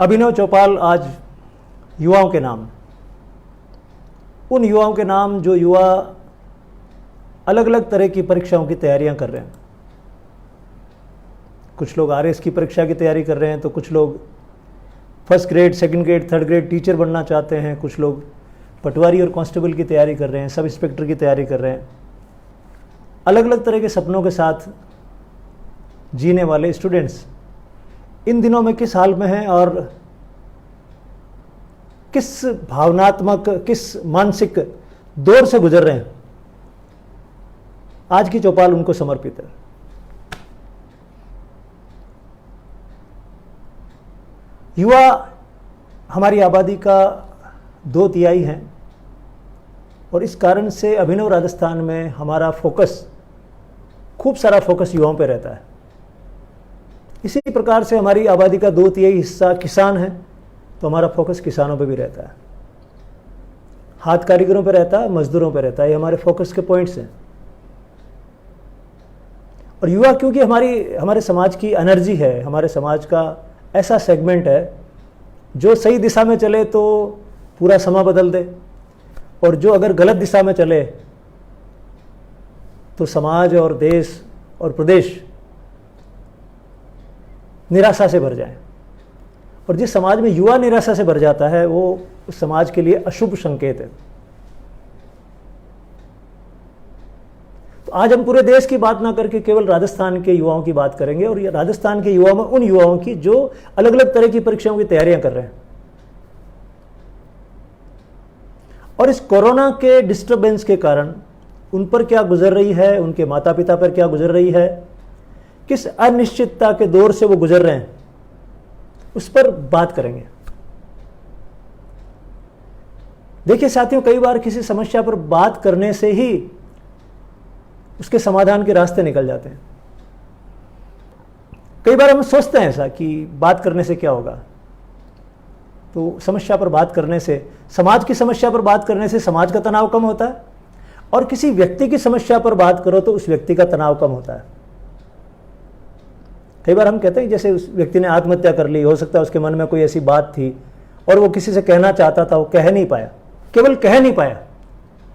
अभिनव चौपाल आज युवाओं के नाम, उन युवाओं के नाम जो युवा अलग अलग तरह की परीक्षाओं की तैयारियां कर रहे हैं। कुछ लोग आरएस की परीक्षा की तैयारी कर रहे हैं, तो कुछ लोग first grade, second grade, third grade teacher बनना चाहते हैं, कुछ लोग पटवारी और कांस्टेबल की तैयारी कर रहे हैं, सब इंस्पेक्टर की तैयारी कर रहे हैं। अलग अलग तरह के सपनों के साथ जीने वाले स्टूडेंट्स इन दिनों में किस हाल में हैं और किस भावनात्मक, किस मानसिक दौर से गुजर रहे हैं, आज की चौपाल उनको समर्पित है। युवा हमारी आबादी का 2/3 हैं और इस कारण से अभिनव राजस्थान में हमारा फोकस, खूब सारा फोकस युवाओं पे रहता है। इसी प्रकार से हमारी आबादी का 2/3 हिस्सा किसान है, तो हमारा फोकस किसानों पे भी रहता है, हाथ कारीगरों पे रहता है, मजदूरों पे रहता है। ये हमारे फोकस के पॉइंट्स हैं। और युवा क्योंकि हमारे समाज की एनर्जी है, हमारे समाज का ऐसा सेगमेंट है जो सही दिशा में चले तो पूरा समा बदल दे, और जो अगर गलत दिशा में चले तो समाज और देश और प्रदेश निराशा से भर जाए। और जिस समाज में युवा निराशा से भर जाता है वो उस समाज के लिए अशुभ संकेत है। तो आज हम पूरे देश की बात ना करके केवल राजस्थान के युवाओं की बात करेंगे, और ये राजस्थान के युवाओं में उन युवाओं की जो अलग अलग तरह की परीक्षाओं की तैयारियां कर रहे हैं। और इस कोरोना के डिस्टर्बेंस के कारण उन पर क्या गुजर रही है, उनके माता पिता पर क्या गुजर रही है, किस अनिश्चितता के दौर से वो गुजर रहे हैं, उस पर बात करेंगे। देखिए साथियों, कई बार किसी समस्या पर बात करने से ही उसके समाधान के रास्ते निकल जाते हैं। कई बार हम सोचते हैं ऐसा कि बात करने से क्या होगा, तो समस्या पर बात करने से, समाज की समस्या पर बात करने से समाज का तनाव कम होता है, और किसी व्यक्ति की समस्या पर बात करो तो उस व्यक्ति का तनाव कम होता है। कई बार हम कहते हैं जैसे उस व्यक्ति ने आत्महत्या कर ली, हो सकता है उसके मन में कोई ऐसी बात थी और वो किसी से कहना चाहता था, वो कह नहीं पाया, केवल कह नहीं पाया।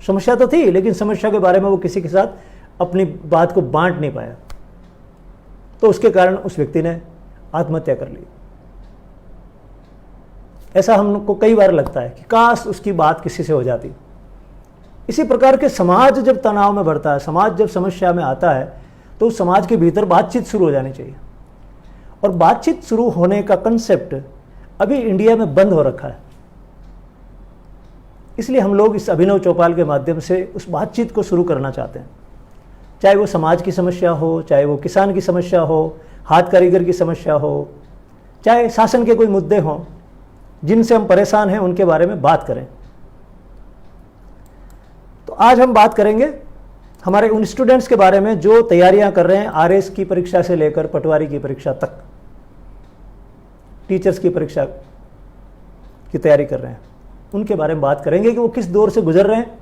समस्या तो थी लेकिन समस्या के बारे में वो किसी के साथ अपनी बात को बांट नहीं पाया, तो उसके कारण उस व्यक्ति ने आत्महत्या कर ली। ऐसा हमको कई बार लगता है कि काश उसकी बात किसी से हो जाती। इसी प्रकार के समाज जब तनाव में बढ़ता है, समाज जब समस्या में आता है, तो उस समाज के भीतर बातचीत शुरू हो जानी चाहिए। और बातचीत शुरू होने का कंसेप्ट अभी इंडिया में बंद हो रखा है। इसलिए हम लोग इस अभिनव चौपाल के माध्यम से उस बातचीत को शुरू करना चाहते हैं। चाहे वो समाज की समस्या हो, चाहे वो किसान की समस्या हो, हाथ कारीगर की समस्या हो, चाहे शासन के कोई मुद्दे हों जिनसे हम परेशान हैं, उनके बारे में बात करें। तो आज हम बात करेंगे हमारे उन स्टूडेंट्स के बारे में जो तैयारियां कर रहे हैं आरएस की परीक्षा से लेकर पटवारी की परीक्षा तक, टीचर्स की परीक्षा की तैयारी कर रहे हैं। उनके बारे में बात करेंगे कि वो किस दौर से गुजर रहे हैं,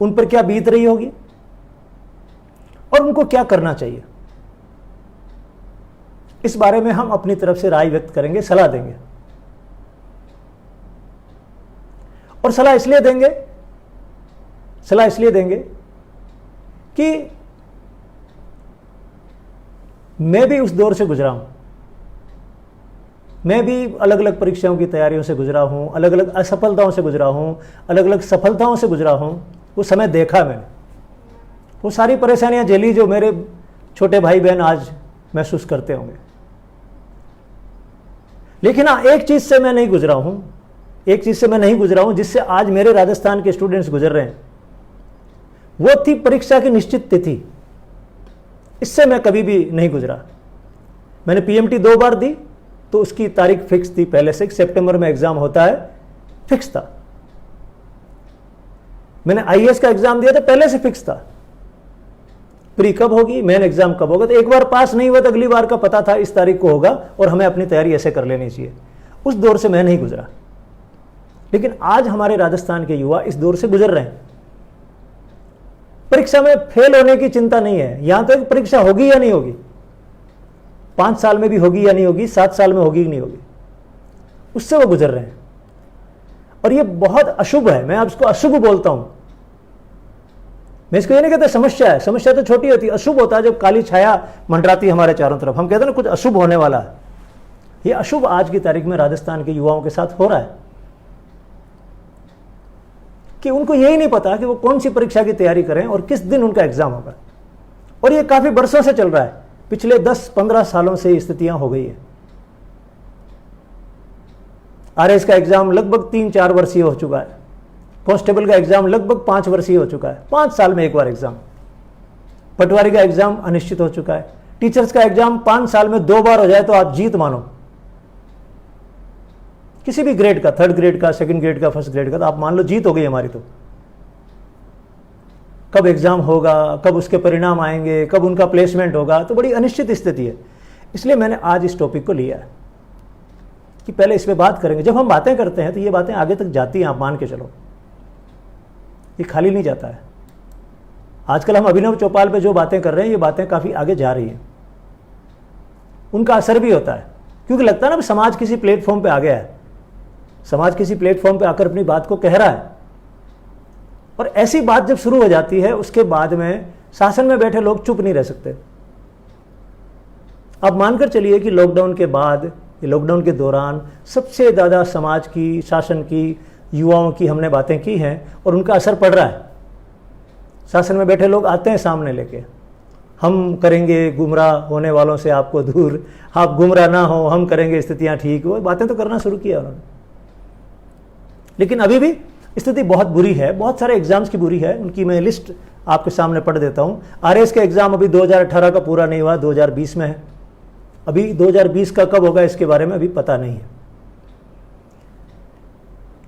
उन पर क्या बीत रही होगी और उनको क्या करना चाहिए। इस बारे में हम अपनी तरफ से राय व्यक्त करेंगे, सलाह देंगे। और सलाह इसलिए देंगे कि मैं भी उस दौर से गुजरा हूं। मैं भी अलग अलग परीक्षाओं की तैयारियों से गुजरा हूं, अलग अलग असफलताओं से गुजरा हूं, अलग अलग सफलताओं से गुजरा हूं। वो समय देखा मैंने, वो सारी परेशानियां झेली जो मेरे छोटे भाई बहन आज महसूस करते होंगे। लेकिन हाँ, एक चीज से मैं नहीं गुजरा हूं जिससे आज मेरे राजस्थान के स्टूडेंट्स गुजर रहे हैं। वो थी परीक्षा की निश्चित तिथि। इससे मैं कभी भी नहीं गुजरा। मैंने पीएमटी 2 बार दी, तो उसकी तारीख फिक्स थी पहले से, सितंबर में एग्जाम होता है, फिक्स था। मैंने आईएएस का एग्जाम दिया था, पहले से फिक्स था प्री कब होगी, मेन एग्जाम कब होगा। तो एक बार पास नहीं हुआ तो अगली बार का पता था इस तारीख को होगा और हमें अपनी तैयारी ऐसे कर लेनी चाहिए। उस दौर से मैं नहीं गुजरा। लेकिन आज हमारे राजस्थान के युवा इस दौर से गुजर रहे हैं। परीक्षा में फेल होने की चिंता नहीं है। यहां तक परीक्षा होगी या नहीं होगी, 5 साल में भी होगी या नहीं होगी, 7 साल में होगी कि नहीं होगी, उससे वो गुजर रहे हैं। और ये बहुत अशुभ है, मैं अब इसको अशुभ बोलता हूं। मैं इसको ये नहीं कहता समस्या है, समस्या तो छोटी होती है, अशुभ होता है जब काली छाया मंडराती है हमारे चारों तरफ। हम कहते हैं ना कुछ अशुभ होने वाला है। ये अशुभ आज की तारीख में राजस्थान के युवाओं के साथ हो रहा है कि उनको यही नहीं पता कि वो कौन सी परीक्षा की तैयारी करें और किस दिन उनका एग्जाम होगा। और ये काफी बरसों से चल रहा है, पिछले 10-15 सालों से ये स्थितियां हो गई है। आरएस का एग्जाम लगभग 3-4 वर्षीय हो चुका है, कांस्टेबल का एग्जाम लगभग 5 वर्षीय हो चुका है, 5 साल में एक बार एग्जाम। पटवारी का एग्जाम अनिश्चित हो चुका है। टीचर्स का एग्जाम 5 साल में 2 बार हो जाए तो आप जीत मानो। किसी भी ग्रेड का, 3rd ग्रेड का, 2nd ग्रेड का, 1st ग्रेड का, तो आप मान लो जीत हो गई हमारी। तो कब एग्जाम होगा, कब उसके परिणाम आएंगे, कब उनका प्लेसमेंट होगा, तो बड़ी अनिश्चित स्थिति है। इसलिए मैंने आज इस टॉपिक को लिया है कि पहले इस पे बात करेंगे। जब हम बातें करते हैं तो ये बातें आगे तक जाती हैं, आप मान के चलो, ये खाली नहीं जाता है। आजकल हम अभिनव चौपाल पे जो बातें कर रहे हैं, ये बातें काफी आगे जा रही हैं, उनका असर भी होता है। क्योंकि लगता है ना समाज किसी प्लेटफॉर्म पे आ गया है, समाज किसी प्लेटफॉर्म पे आकर अपनी बात को कह रहा है। और ऐसी बात जब शुरू हो जाती है, उसके बाद में शासन में बैठे लोग चुप नहीं रह सकते। आप मानकर चलिए कि लॉकडाउन के बाद, लॉकडाउन के दौरान सबसे ज़्यादा समाज की, शासन की, युवाओं की हमने बातें की हैं और उनका असर पड़ रहा है। शासन में बैठे लोग आते हैं सामने लेके, हम करेंगे गुमराह होने वालों से आपको दूर, आप गुमराह ना हो, हम करेंगे स्थितियां ठीक। वो बातें तो करना शुरू किया उन्होंने। लेकिन अभी भी स्थिति बहुत बुरी है, बहुत सारे एग्जाम्स की बुरी है। उनकी मैं लिस्ट आपके सामने पढ़ देता हूं। आरएस का एग्जाम अभी 2018 का पूरा नहीं हुआ, 2020 में है। अभी 2020 का कब होगा इसके बारे में अभी पता नहीं है।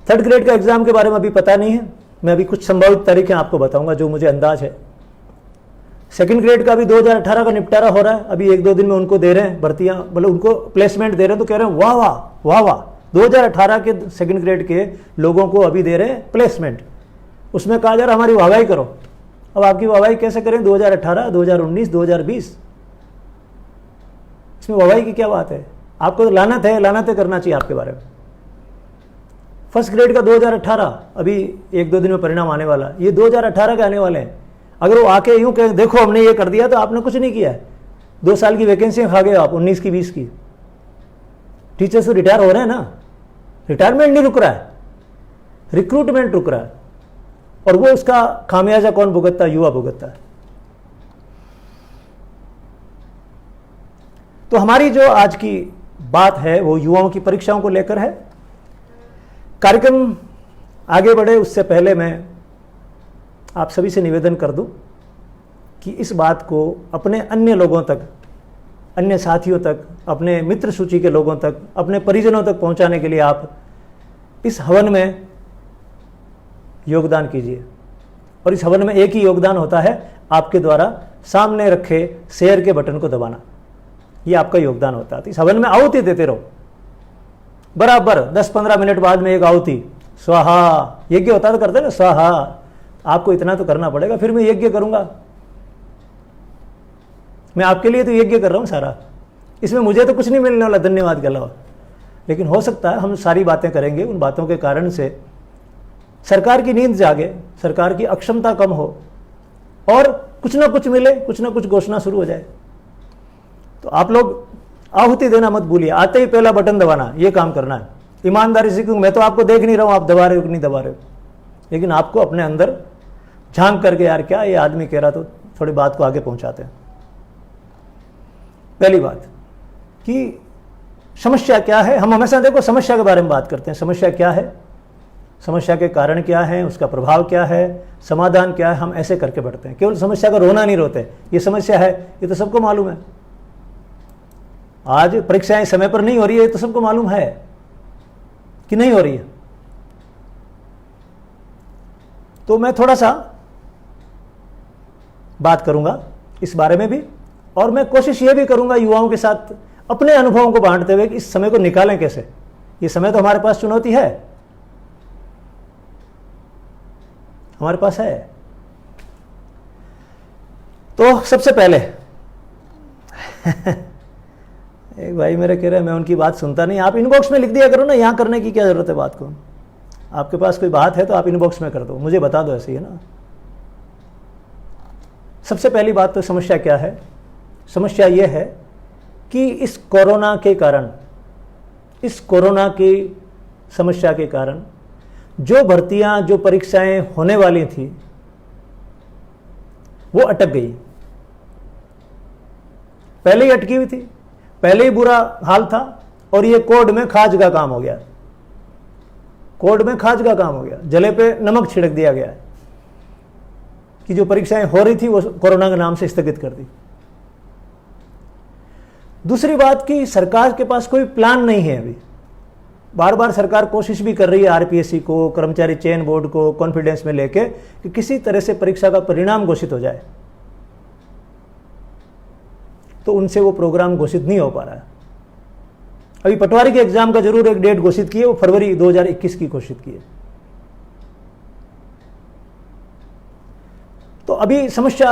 3rd ग्रेड का एग्जाम के बारे में अभी पता नहीं है। मैं अभी कुछ संभावित तारीखें आपको बताऊंगा जो मुझे अंदाज है। 2nd ग्रेड का भी 2018 का निपटारा हो रहा है, अभी 1-2 दिन में उनको दे रहे हैं भर्तियां, मतलब उनको प्लेसमेंट दे रहे हैं। तो कह रहे हैं वाह वाह वाह वाह, 2018 के 2nd ग्रेड के लोगों को अभी दे रहे हैं प्लेसमेंट। उसमें कहा जा रहा हमारी वाहवाही करो। अब आपकी वाहवाही कैसे करें? 2018, 2019, 2020, इसमें वाहवाही की क्या बात है? आपको तो लानत है, लानत करना चाहिए आपके बारे में। 1st ग्रेड का 2018, अभी 1-2 दिन में परिणाम आने वाला, ये 2018 के आने वाले हैं। अगर वो आके यूं कहें देखो हमने ये कर दिया, तो आपने कुछ नहीं किया है। 2 साल की वैकेंसी खा गए आप, 19 की 20 की। टीचर्स तो रिटायर हो रहे हैं ना, रिटायरमेंट नहीं रुक रहा है, रिक्रूटमेंट रुक रहा है। और वो उसका खामियाजा कौन भुगतता है? युवा भुगतता है। तो हमारी जो आज की बात है वो युवाओं की परीक्षाओं को लेकर है। कार्यक्रम आगे बढ़े उससे पहले मैं आप सभी से निवेदन कर दूं कि इस बात को अपने अन्य लोगों तक, अन्य साथियों तक, अपने मित्र सूची के लोगों तक, अपने परिजनों तक पहुंचाने के लिए आप इस हवन में योगदान कीजिए। और इस हवन में एक ही योगदान होता है, आपके द्वारा सामने रखे शेयर के बटन को दबाना, ये आपका योगदान होता है। तो इस हवन में आहुति देते रहो बराबर। 10-15 मिनट बाद में एक आहुति, स्वाहा, यज्ञ होता तो करते ना, स्वाहा, आपको इतना तो करना पड़ेगा, फिर मैं यज्ञ करूंगा। मैं आपके लिए तो यज्ञ कर रहा हूं सारा, इसमें मुझे तो कुछ नहीं मिलने वाला धन्यवाद के अलावा। लेकिन हो सकता है हम सारी बातें करेंगे, उन बातों के कारण से सरकार की नींद जागे, सरकार की अक्षमता कम हो और कुछ ना कुछ मिले, कुछ ना कुछ घोषणा शुरू हो जाए। तो आप लोग आहुति देना मत भूलिए, आते ही पहला बटन दबाना, ये काम करना है ईमानदारी से। क्योंकि मैं तो आपको देख नहीं रहा हूं आप दबा रहे हो कि नहीं दबा रहे हो, लेकिन आपको अपने अंदर झांक करके यार क्या ये आदमी कह रहा, तो थोड़ी बात को आगे पहुंचाते हैं। पहली बात कि समस्या क्या है। हम हमेशा देखो समस्या के बारे में बात करते हैं, समस्या क्या है, समस्या के कारण क्या है, उसका प्रभाव क्या है, समाधान क्या है, हम ऐसे करके बढ़ते हैं। केवल समस्या का रोना नहीं रोते, ये समस्या है ये तो सबको मालूम है। आज परीक्षाएं समय पर नहीं हो रही है, ये तो सबको मालूम है कि नहीं हो रही है। तो मैं थोड़ा सा बात करूंगा इस बारे में भी, और मैं कोशिश ये भी करूंगा युवाओं के साथ अपने अनुभवों को बांटते हुए कि इस समय को निकालें कैसे। ये समय तो हमारे पास चुनौती है, हमारे पास है। तो सबसे पहले एक भाई मेरे कह रहे हैं मैं उनकी बात सुनता नहीं, आप इनबॉक्स में लिख दिया करो ना, यहाँ करने की क्या ज़रूरत है बात को। आपके पास कोई बात है तो आप इनबॉक्स में कर दो, मुझे बता दो, ऐसे ही है ना। सबसे पहली बात तो समस्या क्या है? समस्या यह है कि इस कोरोना के कारण, इस कोरोना की समस्या के कारण जो भर्तियां, जो परीक्षाएं होने वाली थी वो अटक गई। पहले ही अटकी हुई थी, पहले ही बुरा हाल था, और ये कोड में खाज का काम हो गया। कोड में खाज का काम हो गया, जले पे नमक छिड़क दिया गया है कि जो परीक्षाएं हो रही थी वो कोरोना के नाम से स्थगित कर दी। दूसरी बात कि सरकार के पास कोई प्लान नहीं है अभी। बार बार सरकार कोशिश भी कर रही है आरपीएससी को, कर्मचारी चयन बोर्ड को कॉन्फिडेंस में लेके कि किसी तरह से परीक्षा का परिणाम घोषित हो जाए, तो उनसे वो प्रोग्राम घोषित नहीं हो पा रहा है। अभी पटवारी के एग्जाम का जरूर एक डेट घोषित की है, वो फरवरी 2021 की घोषित की है। तो अभी समस्या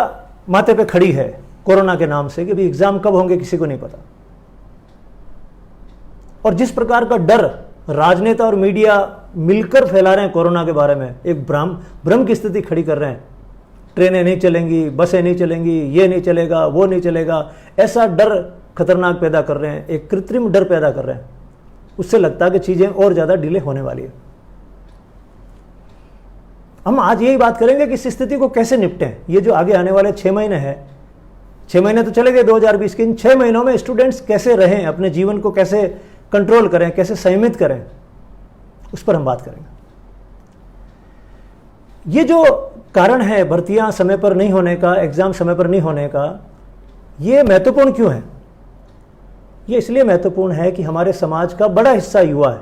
माथे पे खड़ी है कोरोना के नाम से कि अभी एग्जाम कब होंगे किसी को नहीं पता। और जिस प्रकार का डर राजनेता और मीडिया मिलकर फैला रहे हैं कोरोना के बारे में, एक भ्रम की स्थिति खड़ी कर रहे हैं। ट्रेनें नहीं चलेंगी, बसें नहीं चलेंगी, ये नहीं चलेगा, वो नहीं चलेगा, ऐसा डर खतरनाक पैदा कर रहे हैं, एक कृत्रिम डर पैदा कर रहे हैं। उससे लगता है कि चीजें और ज्यादा डिले होने वाली है। हम आज यही बात करेंगे कि इस स्थिति को कैसे निपटें। ये जो आगे आने वाले 6 महीने हैं, 6 महीने तो चले गए 2020 के, इन 6 महीनों में स्टूडेंट्स कैसे रहें, अपने जीवन को कैसे कंट्रोल करें, कैसे संयमित करें, उस पर हम बात करेंगे। ये जो कारण है भर्तियां समय पर नहीं होने का, एग्जाम समय पर नहीं होने का, ये महत्वपूर्ण क्यों है? ये इसलिए महत्वपूर्ण है कि हमारे समाज का बड़ा हिस्सा युवा है,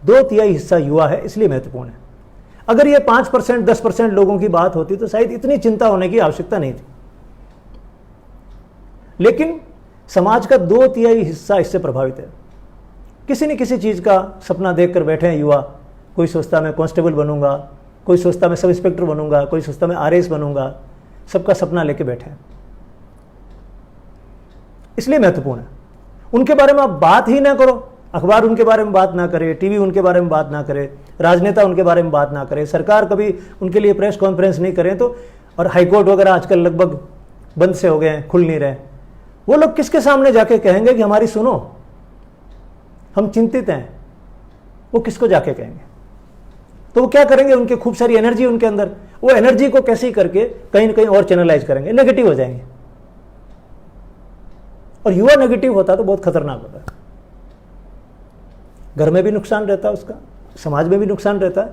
2/3 हिस्सा युवा है, इसलिए महत्वपूर्ण है। अगर ये 5%, 10% लोगों की बात होती तो शायद इतनी चिंता होने की आवश्यकता नहीं थी। लेकिन समाज का 2/3 हिस्सा इससे प्रभावित है। किसी न किसी चीज का सपना देखकर बैठे हैं युवा। कोई सोचता मैं कांस्टेबल बनूंगा, कोई सोचता मैं सब इंस्पेक्टर बनूंगा, कोई सोचता मैं आरएएस बनूंगा। सबका सपना लेके बैठे हैं, इसलिए महत्वपूर्ण है। उनके बारे में आप बात ही ना करो, अखबार उनके बारे में बात ना करे, टीवी उनके बारे में बात ना करे, राजनेता उनके बारे में बात ना करे, सरकार कभी उनके लिए प्रेस कॉन्फ्रेंस नहीं करें तो, और हाईकोर्ट वगैरह आजकल लगभग बंद से हो गए हैं, खुल नहीं रहे। वो लोग किसके सामने जाके कहेंगे कि हमारी सुनो, हम चिंतित हैं? वो किसको जाके कहेंगे? तो वो क्या करेंगे? उनके खूब सारी एनर्जी उनके अंदर, वो एनर्जी को कैसे ही करके कहीं ना कहीं और चैनलाइज करेंगे, नेगेटिव हो जाएंगे। और युवा नेगेटिव होता तो बहुत खतरनाक होता है। घर में भी नुकसान रहता है उसका, समाज में भी नुकसान रहता है,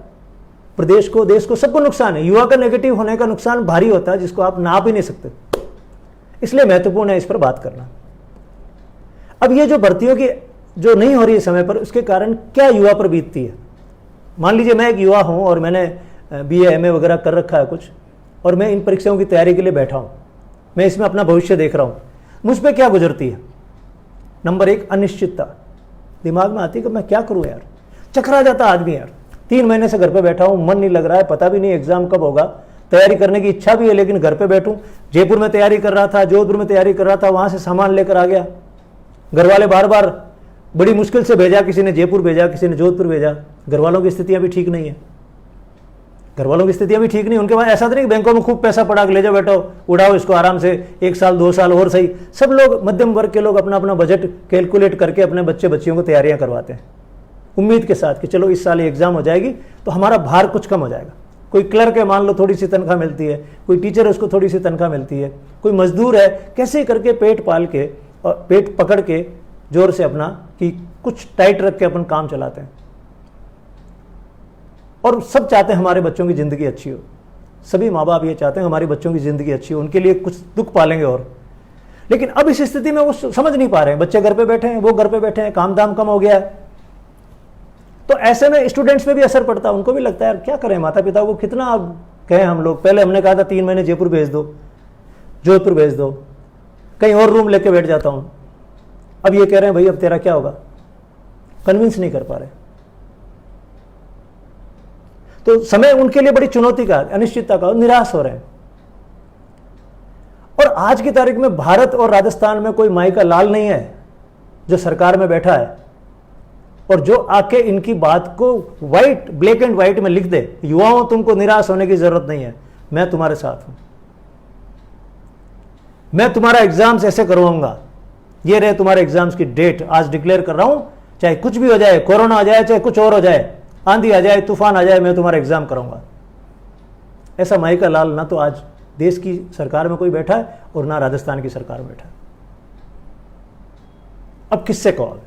प्रदेश को, देश को, सबको नुकसान है। युवा का नेगेटिव होने का नुकसान भारी होता है, जिसको आप नाप ही नहीं सकते। इसलिए महत्वपूर्ण है इस पर बात करना। अब ये जो भर्तियों की जो नहीं हो रही है समय पर, उसके कारण क्या युवा पर बीतती है? मान लीजिए मैं एक युवा हूं और मैंने बीए एमए वगैरह कर रखा है कुछ, और मैं इन परीक्षाओं की तैयारी के लिए बैठा हूं, मैं इसमें अपना भविष्य देख रहा हूं। मुझ पर क्या गुजरती है? नंबर 1, अनिश्चितता दिमाग में आती है कि मैं क्या करूं यार। चकरा जाता आदमी यार, 3 महीने से घर पे बैठा हूं, मन नहीं लग रहा है, पता भी नहीं एग्जाम कब होगा, तैयारी करने की इच्छा भी है लेकिन घर पे बैठूं। जयपुर में तैयारी कर रहा था, जोधपुर में तैयारी कर रहा था, वहां से सामान लेकर आ गया। घर वाले बार बार बड़ी मुश्किल से भेजा, किसी ने जयपुर भेजा, किसी ने जोधपुर भेजा। घर वालों की स्थितियां भी ठीक नहीं है, घर वालों की स्थितियां भी ठीक नहीं। उनके पास ऐसा तो नहीं कि बैंकों में खूब पैसा पड़ा, ले जाओ बैठो, उड़ाओ इसको आराम से, 1 साल 2 साल और सही। सब लोग, मध्यम वर्ग के लोग, अपना अपना बजट कैलकुलेट करके अपने बच्चियों को तैयारियां करवाते हैं, उम्मीद के साथ कि चलो इस साल एग्जाम हो जाएगी तो हमारा भार कुछ कम हो जाएगा। कोई क्लर्क है, मान लो थोड़ी सी तनख्वाह मिलती है, कोई टीचर है उसको थोड़ी सी तनख्वाह मिलती है, कोई मजदूर है, कैसे करके पेट पाल के और पेट पकड़ के जोर से अपना कि कुछ टाइट रख के अपन काम चलाते हैं। और सब चाहते हैं हमारे बच्चों की जिंदगी अच्छी हो, सभी माँ बाप ये चाहते हैं हमारे बच्चों की जिंदगी अच्छी हो, उनके लिए कुछ दुख पालेंगे। और लेकिन अब इस स्थिति में वो समझ नहीं पा रहे हैं, बच्चे घर पे बैठे हैं, वो घर पे बैठे हैं, काम धाम कम हो गया है। तो ऐसे में स्टूडेंट्स पे भी असर पड़ता है, उनको भी लगता है यार क्या करें, माता पिता को कितना अब कहें हम लोग। पहले हमने कहा था 3 महीने जयपुर भेज दो, जोधपुर भेज दो, कहीं और रूम लेके बैठ जाता हूं। अब ये कह रहे हैं भाई अब तेरा क्या होगा, कन्विंस नहीं कर पा रहे। तो समय उनके लिए बड़ी चुनौती का, अनिश्चितता का, निराश हो रहे हैं। और आज की तारीख में भारत और राजस्थान में कोई माई का लाल नहीं है जो सरकार में बैठा है और जो आके इनकी बात को वाइट, ब्लैक एंड व्हाइट में लिख दे, युवाओं तुमको निराश होने की जरूरत नहीं है, मैं तुम्हारे साथ हूं, मैं तुम्हारा एग्जाम्स ऐसे करवाऊंगा, ये रहे तुम्हारे एग्जाम्स की डेट, आज डिक्लेयर कर रहा हूं, चाहे कुछ भी हो जाए, कोरोना आ जाए, चाहे कुछ और हो जाए, आंधी आ जाए, तूफान आ जाए, मैं तुम्हारा एग्जाम कराऊंगा। ऐसा माइका लाल ना तो आज देश की सरकार में कोई बैठा है और ना राजस्थान की सरकार में बैठा है। अब किससे कहोगे?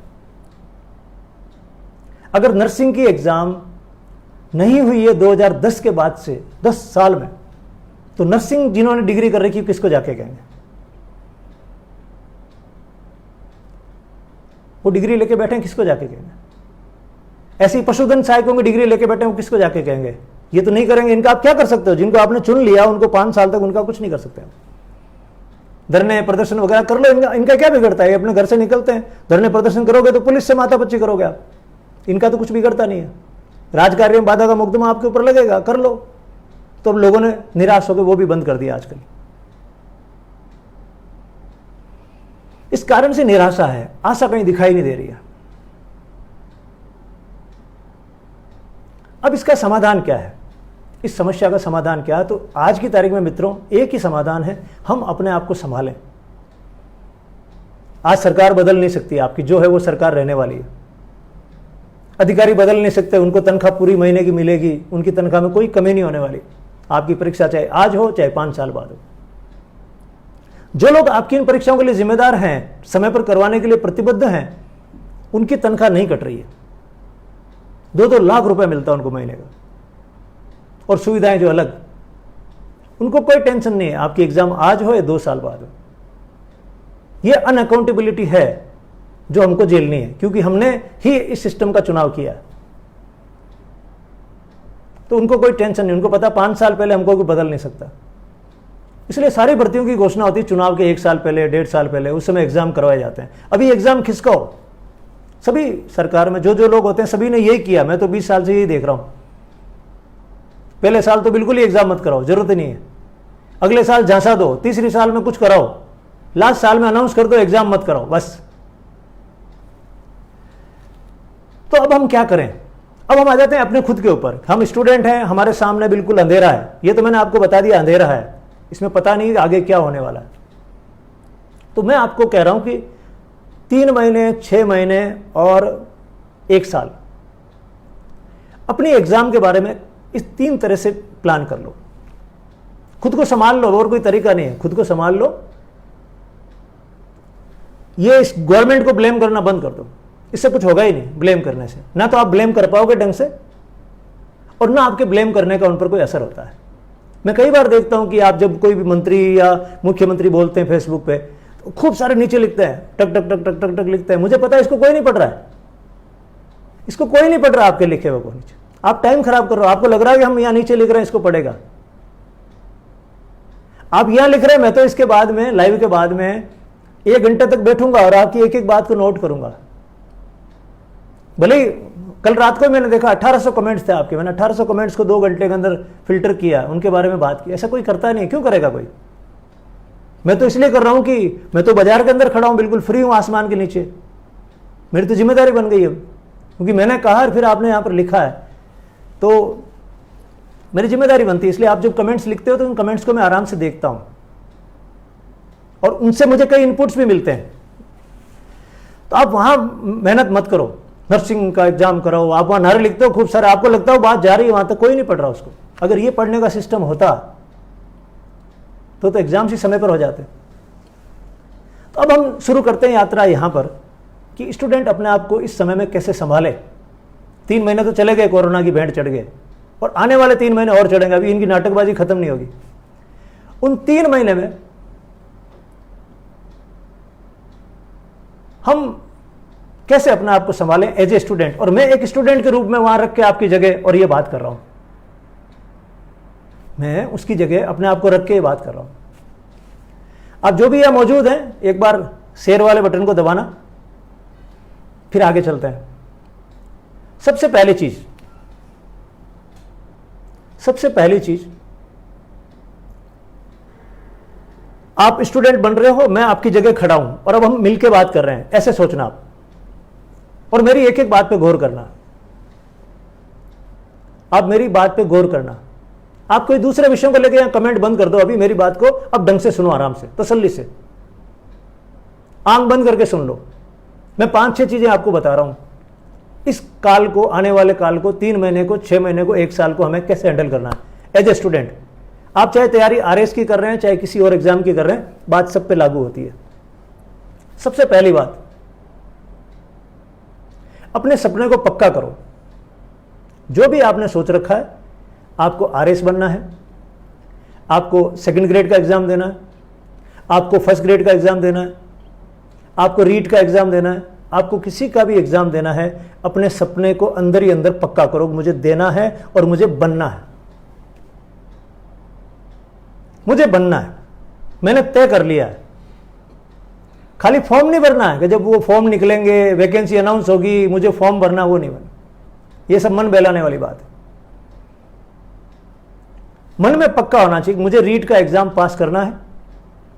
अगर नर्सिंग की एग्जाम नहीं हुई है 2010 के बाद से 10 साल में, तो नर्सिंग जिन्होंने डिग्री कर रखी किसको जाके कहेंगे? वो डिग्री लेके बैठे हैं, किसको जाके कहेंगे? ऐसे ही पशुधन सहायकों की डिग्री लेके बैठे हैं, वो किसको जाके कहेंगे? ये तो नहीं करेंगे। इनका आप क्या कर सकते हो? जिनको आपने चुन लिया उनको 5 साल तक उनका कुछ नहीं कर सकते। धरने प्रदर्शन वगैरह कर लो, इनका क्या बिगड़ता है? अपने घर से निकलते हैं, धरने प्रदर्शन करोगे तो पुलिस से माथापच्ची करोगे आप, इनका तो कुछ बिगड़ता नहीं है। राजकार्य में बाधा का मुकदमा आपके ऊपर लगेगा, कर लो। तो अब लोगों ने निराश होकर वो भी बंद कर दिया आजकल। इस कारण से निराशा है, आशा कहीं दिखाई नहीं दे रही है। अब इसका समाधान क्या है? इस समस्या का समाधान क्या है? तो आज की तारीख में मित्रों एक ही समाधान है, हम अपने आप को संभालें। आज सरकार बदल नहीं सकती, आपकी जो है वो सरकार रहने वाली है। अधिकारी बदल नहीं सकते, उनको तनख्वाह पूरी महीने की मिलेगी, उनकी तनख्वाह में कोई कमी नहीं होने वाली। आपकी परीक्षा चाहे आज हो चाहे 5 साल बाद हो। जो लोग आपकी इन परीक्षाओं के लिए जिम्मेदार हैं, समय पर करवाने के लिए प्रतिबद्ध हैं, उनकी तनख्वाह नहीं कट रही है। 2-2 लाख रुपए मिलता है उनको महीने का, और सुविधाएं जो अलग। उनको कोई टेंशन नहीं है आपकी एग्जाम आज हो या 2 साल बाद हो। यह अनअकाउंटेबिलिटी है जो हमको झेलनी है, क्योंकि हमने ही इस सिस्टम का चुनाव किया। तो उनको कोई टेंशन नहीं, उनको पता 5 साल पहले हमको कोई बदल नहीं सकता। इसलिए सारी भर्तियों की घोषणा होती है चुनाव के 1 साल पहले, 1.5 साल पहले, उस समय एग्जाम करवाए जाते हैं। अभी एग्जाम किसका हो? सभी सरकार में जो लोग होते हैं सभी ने यही किया। मैं तो 20 साल से यही देख रहा हूं। पहले साल तो बिल्कुल ही एग्जाम मत कराओ, जरूरत ही नहीं है। अगले साल झांसा दो, तीसरी साल में कुछ कराओ, लास्ट साल में अनाउंस कर दो एग्जाम मत कराओ, बस। तो अब हम क्या करें? अब हम आ जाते हैं अपने खुद के ऊपर। हम स्टूडेंट हैं, हमारे सामने बिल्कुल अंधेरा है। ये तो मैंने आपको बता दिया अंधेरा है, इसमें पता नहीं आगे क्या होने वाला है। तो मैं आपको कह रहा हूं कि 3 महीने, 6 महीने और 1 साल अपनी एग्जाम के बारे में इस 3 तरह से प्लान कर लो। खुद को संभाल लो, और कोई तरीका नहीं है। खुद को संभाल लो। ये इस गवर्नमेंट को ब्लेम करना बंद कर दो, इससे कुछ होगा ही नहीं। ब्लेम करने से ना तो आप ब्लेम कर पाओगे ढंग से, और ना आपके ब्लेम करने का उन पर कोई असर होता है। मैं कई बार देखता हूं कि आप जब कोई भी मंत्री या मुख्यमंत्री बोलते हैं फेसबुक पे, तो खूब सारे नीचे लिखते हैं, टक टक टक टक टक टक लिखते हैं। मुझे पता है इसको कोई नहीं पढ़ रहा है, इसको कोई नहीं पढ़ रहा आपके लिखे हुए को नीचे। आप टाइम खराब कर रहे हो। आपको लग रहा है कि हम यहां नीचे लिख रहे हैं, इसको पढ़ेगा। आप यहां लिख रहे हैं, मैं तो इसके बाद में, लाइव के बाद में 1 घंटे तक बैठूंगा और आपकी एक एक बात को नोट करूंगा। भले ही कल रात को मैंने देखा 1800 कमेंट्स थे आपके, मैंने 1800 कमेंट्स को 2 घंटे के अंदर फिल्टर किया, उनके बारे में बात की। ऐसा कोई करता नहीं, क्यों करेगा कोई? मैं तो इसलिए कर रहा हूं कि मैं तो बाजार के अंदर खड़ा हूं, बिल्कुल फ्री हूं, आसमान के नीचे। मेरी तो जिम्मेदारी बन गई है, क्योंकि मैंने कहा और फिर आपने यहां पर लिखा है, तो मेरी जिम्मेदारी बनती है। इसलिए आप जब कमेंट्स लिखते हो तो उन कमेंट्स को मैं आराम से देखता हूं, और उनसे मुझे कई इनपुट्स भी मिलते हैं। तो आप वहां मेहनत मत करो, नर्सिंग का एग्जाम कराओ। आप वहां नारे लिखते हो खूब सारे, आपको लगता है बात जा रही है, वहां तक कोई नहीं पढ़ रहा उसको। अगर ये पढ़ने का सिस्टम होता तो एग्जाम ही समय पर हो जाते। तो अब हम शुरू करते हैं यात्रा यहां पर कि स्टूडेंट अपने आप को इस समय में कैसे संभाले। 3 महीने तो चले गए, कोरोना की भेंट चढ़ गए, और आने वाले 3 महीने और चढ़ेंगे। अभी इनकी नाटकबाजी खत्म नहीं होगी। उन 3 महीने में हम कैसे अपने आप को संभालें एज ए स्टूडेंट। और मैं एक स्टूडेंट के रूप में वहां रख के आपकी जगह और ये बात कर रहा हूं, मैं उसकी जगह अपने आप को रख के ये बात कर रहा हूं। आप जो भी यहां मौजूद हैं, एक बार शेयर वाले बटन को दबाना, फिर आगे चलते हैं। सबसे पहली चीज, आप स्टूडेंट बन रहे हो, मैं आपकी जगह खड़ा हूं और अब हम मिलकर बात कर रहे हैं, ऐसे सोचना आप। और मेरी एक एक बात पे गौर करना, आप मेरी बात पे गौर करना। आप कोई दूसरे विषयों को लेकर यहां कमेंट बंद कर दो, अभी मेरी बात को अब ढंग से सुनो, आराम से, तसल्ली से, आंख बंद करके सुन लो। मैं 5-6 चीजें आपको बता रहा हूं, इस काल को, आने वाले काल को, 3 महीने को, 6 महीने को, 1 साल को हमें कैसे हैंडल करना है एज ए स्टूडेंट। आप चाहे तैयारी आरएस की कर रहे हैं, चाहे किसी और एग्जाम की कर रहे हैं, बात सब पे लागू होती है। सबसे पहली बात, अपने सपने को पक्का करो। जो भी आपने सोच रखा है, आपको आरएस बनना है, आपको सेकंड ग्रेड का एग्जाम देना है, आपको फर्स्ट ग्रेड का एग्जाम देना है, आपको रीट का एग्जाम देना है, आपको किसी का भी एग्जाम देना है, अपने सपने को अंदर ही अंदर पक्का करो, मुझे देना है और मुझे बनना है। मुझे बनना है, मैंने तय कर लिया है। खाली फॉर्म नहीं भरना है कि जब वो फॉर्म निकलेंगे, वैकेंसी अनाउंस होगी, मुझे फॉर्म भरना, वो नहीं बनना। ये सब मन बहलाने वाली बात है। मन में पक्का होना चाहिए, मुझे रीट का एग्जाम पास करना है,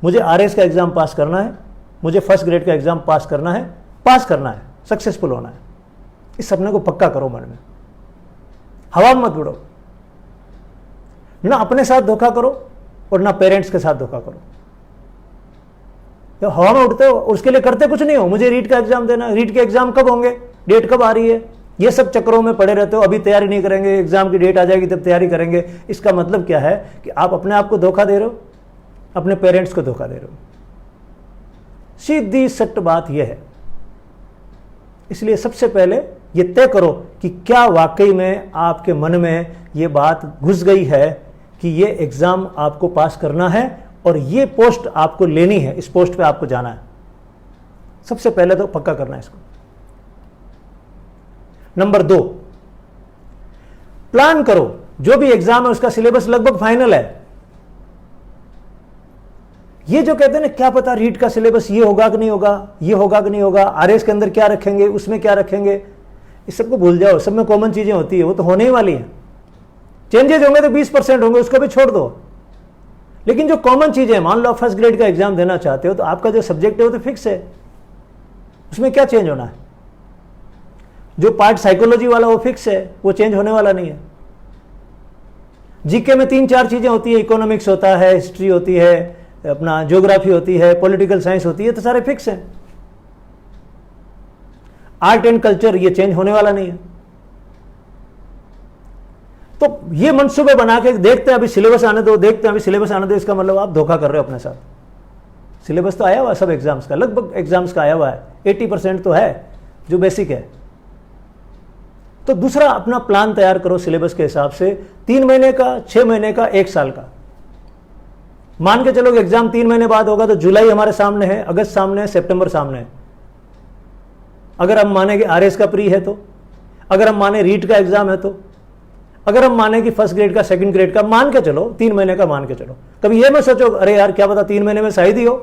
मुझे आरएस का एग्जाम पास करना है, मुझे फर्स्ट ग्रेड का एग्जाम पास करना है, सक्सेसफुल होना है। इस सपने को पक्का करो मन में, हवा में मत उड़ो। ना अपने साथ धोखा करो और ना पेरेंट्स के साथ धोखा करो। जब हवा में उड़ते हो, उसके लिए करते कुछ नहीं हो, मुझे रीट का एग्जाम देना, रीट के एग्जाम कब होंगे, डेट कब आ रही है, ये सब चक्करों में पड़े रहते हो। अभी तैयारी नहीं करेंगे, एग्जाम की डेट आ जाएगी तब तैयारी करेंगे। इसका मतलब क्या है कि आप अपने आप को धोखा दे रहे हो, अपने पेरेंट्स को धोखा दे रहे हो। सीधी सट्ट बात यह है। इसलिए सबसे पहले ये तय करो कि क्या वाकई में आपके मन में ये बात घुस गई है कि ये एग्जाम आपको पास करना है और ये पोस्ट आपको लेनी है, इस पोस्ट पे आपको जाना है। सबसे पहले तो पक्का करना है इसको। नंबर 2, प्लान करो। जो भी एग्जाम है उसका सिलेबस लगभग फाइनल है। ये जो कहते हैं ना, क्या पता रीट का सिलेबस ये होगा कि नहीं होगा, ये होगा कि नहीं होगा, आरएस के अंदर क्या रखेंगे, उसमें क्या रखेंगे, इस सबको भूल जाओ। सब में कॉमन चीजें होती है, वो तो होने ही वाली है। चेंजेस होंगे तो 20% होंगे, उसको भी छोड़ दो। लेकिन जो कॉमन चीजें, मान लो आप फर्स्ट ग्रेड का एग्जाम देना चाहते हो, तो आपका जो सब्जेक्ट है वो तो फिक्स है, उसमें क्या चेंज होना है। जो पार्ट साइकोलॉजी वाला वो फिक्स है, वो चेंज होने वाला नहीं है। जीके में 3-4 चीजें होती है, इकोनॉमिक्स होता है, हिस्ट्री होती है, अपना ज्योग्राफी होती है, पॉलिटिकल साइंस होती है, तो सारे फिक्स हैं। आर्ट एंड कल्चर ये चेंज होने वाला नहीं है। तो ये मनसूबे बना के देखते हैं, अभी सिलेबस आने दो, देखते हैं अभी सिलेबस आने दो, इसका मतलब आप धोखा कर रहे हो अपने साथ। सिलेबस तो आया हुआ है सब एग्जाम्स का, लगभग एग्जाम्स का आया हुआ है, 80% तो है जो बेसिक है। तो दूसरा, अपना प्लान तैयार करो सिलेबस के हिसाब से, 3 महीने का, 6 महीने का, 1 साल का। मान के चलो एग्जाम 3 महीने बाद होगा, तो जुलाई हमारे सामने है, अगस्त सामने है, सितंबर सामने है। अगर हम माने कि आरएस का प्री है तो, अगर हम माने रीट का एग्जाम है तो, अगर हम माने कि फर्स्ट ग्रेड का, सेकंड ग्रेड का, मान के चलो 3 महीने का मान के चलो। कभी ये मत सोचो अरे यार क्या पता 3 महीने में शायद ही हो,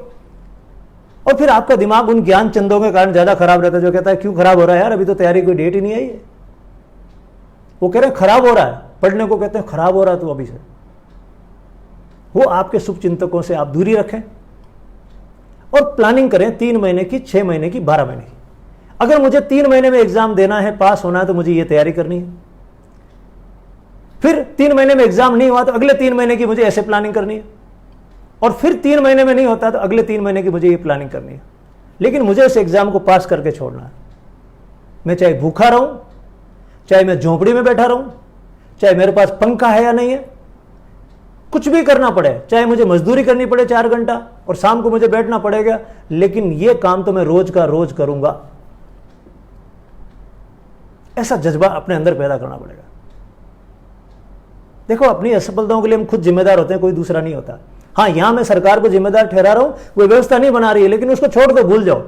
और फिर आपका दिमाग उन ज्ञान चंदों के कारण ज्यादा खराब रहता है, जो कहता है क्यों खराब हो रहा है यार, अभी तो तैयारी कोई डेट ही नहीं आई है। वो कह रहे हैं खराब हो रहा है, पढ़ने को कहते हैं खराब हो रहा है तो अभी से। वो आपके शुभ चिंतकों से आप दूरी रखें और प्लानिंग करें 3 महीने की, 6 महीने की, 12 महीने की। अगर मुझे 3 महीने में एग्जाम देना है, पास होना है, तो मुझे ये तैयारी करनी है। फिर 3 महीने में एग्जाम नहीं हुआ तो अगले 3 महीने की मुझे ऐसे प्लानिंग करनी है, और फिर 3 महीने में नहीं होता तो अगले 3 महीने की मुझे ये प्लानिंग करनी है। लेकिन मुझे इस एग्जाम को पास करके छोड़ना है। मैं चाहे भूखा रहूं, चाहे मैं झोंपड़ी में बैठा रहूं, चाहे मेरे पास पंखा है या नहीं है, कुछ भी करना पड़े, चाहे मुझे मजदूरी करनी पड़े 4 घंटा और शाम को मुझे बैठना पड़ेगा, लेकिन यह काम तो मैं रोज का रोज करूंगा। ऐसा जज्बा अपने अंदर पैदा करना पड़ेगा। देखो, अपनी असफलताओं के लिए हम खुद जिम्मेदार होते हैं, कोई दूसरा नहीं होता। हाँ, यहां मैं सरकार को जिम्मेदार ठहरा रहा हूं, वो व्यवस्था नहीं बना रही है, लेकिन उसको छोड़ दो, भूल जाओ।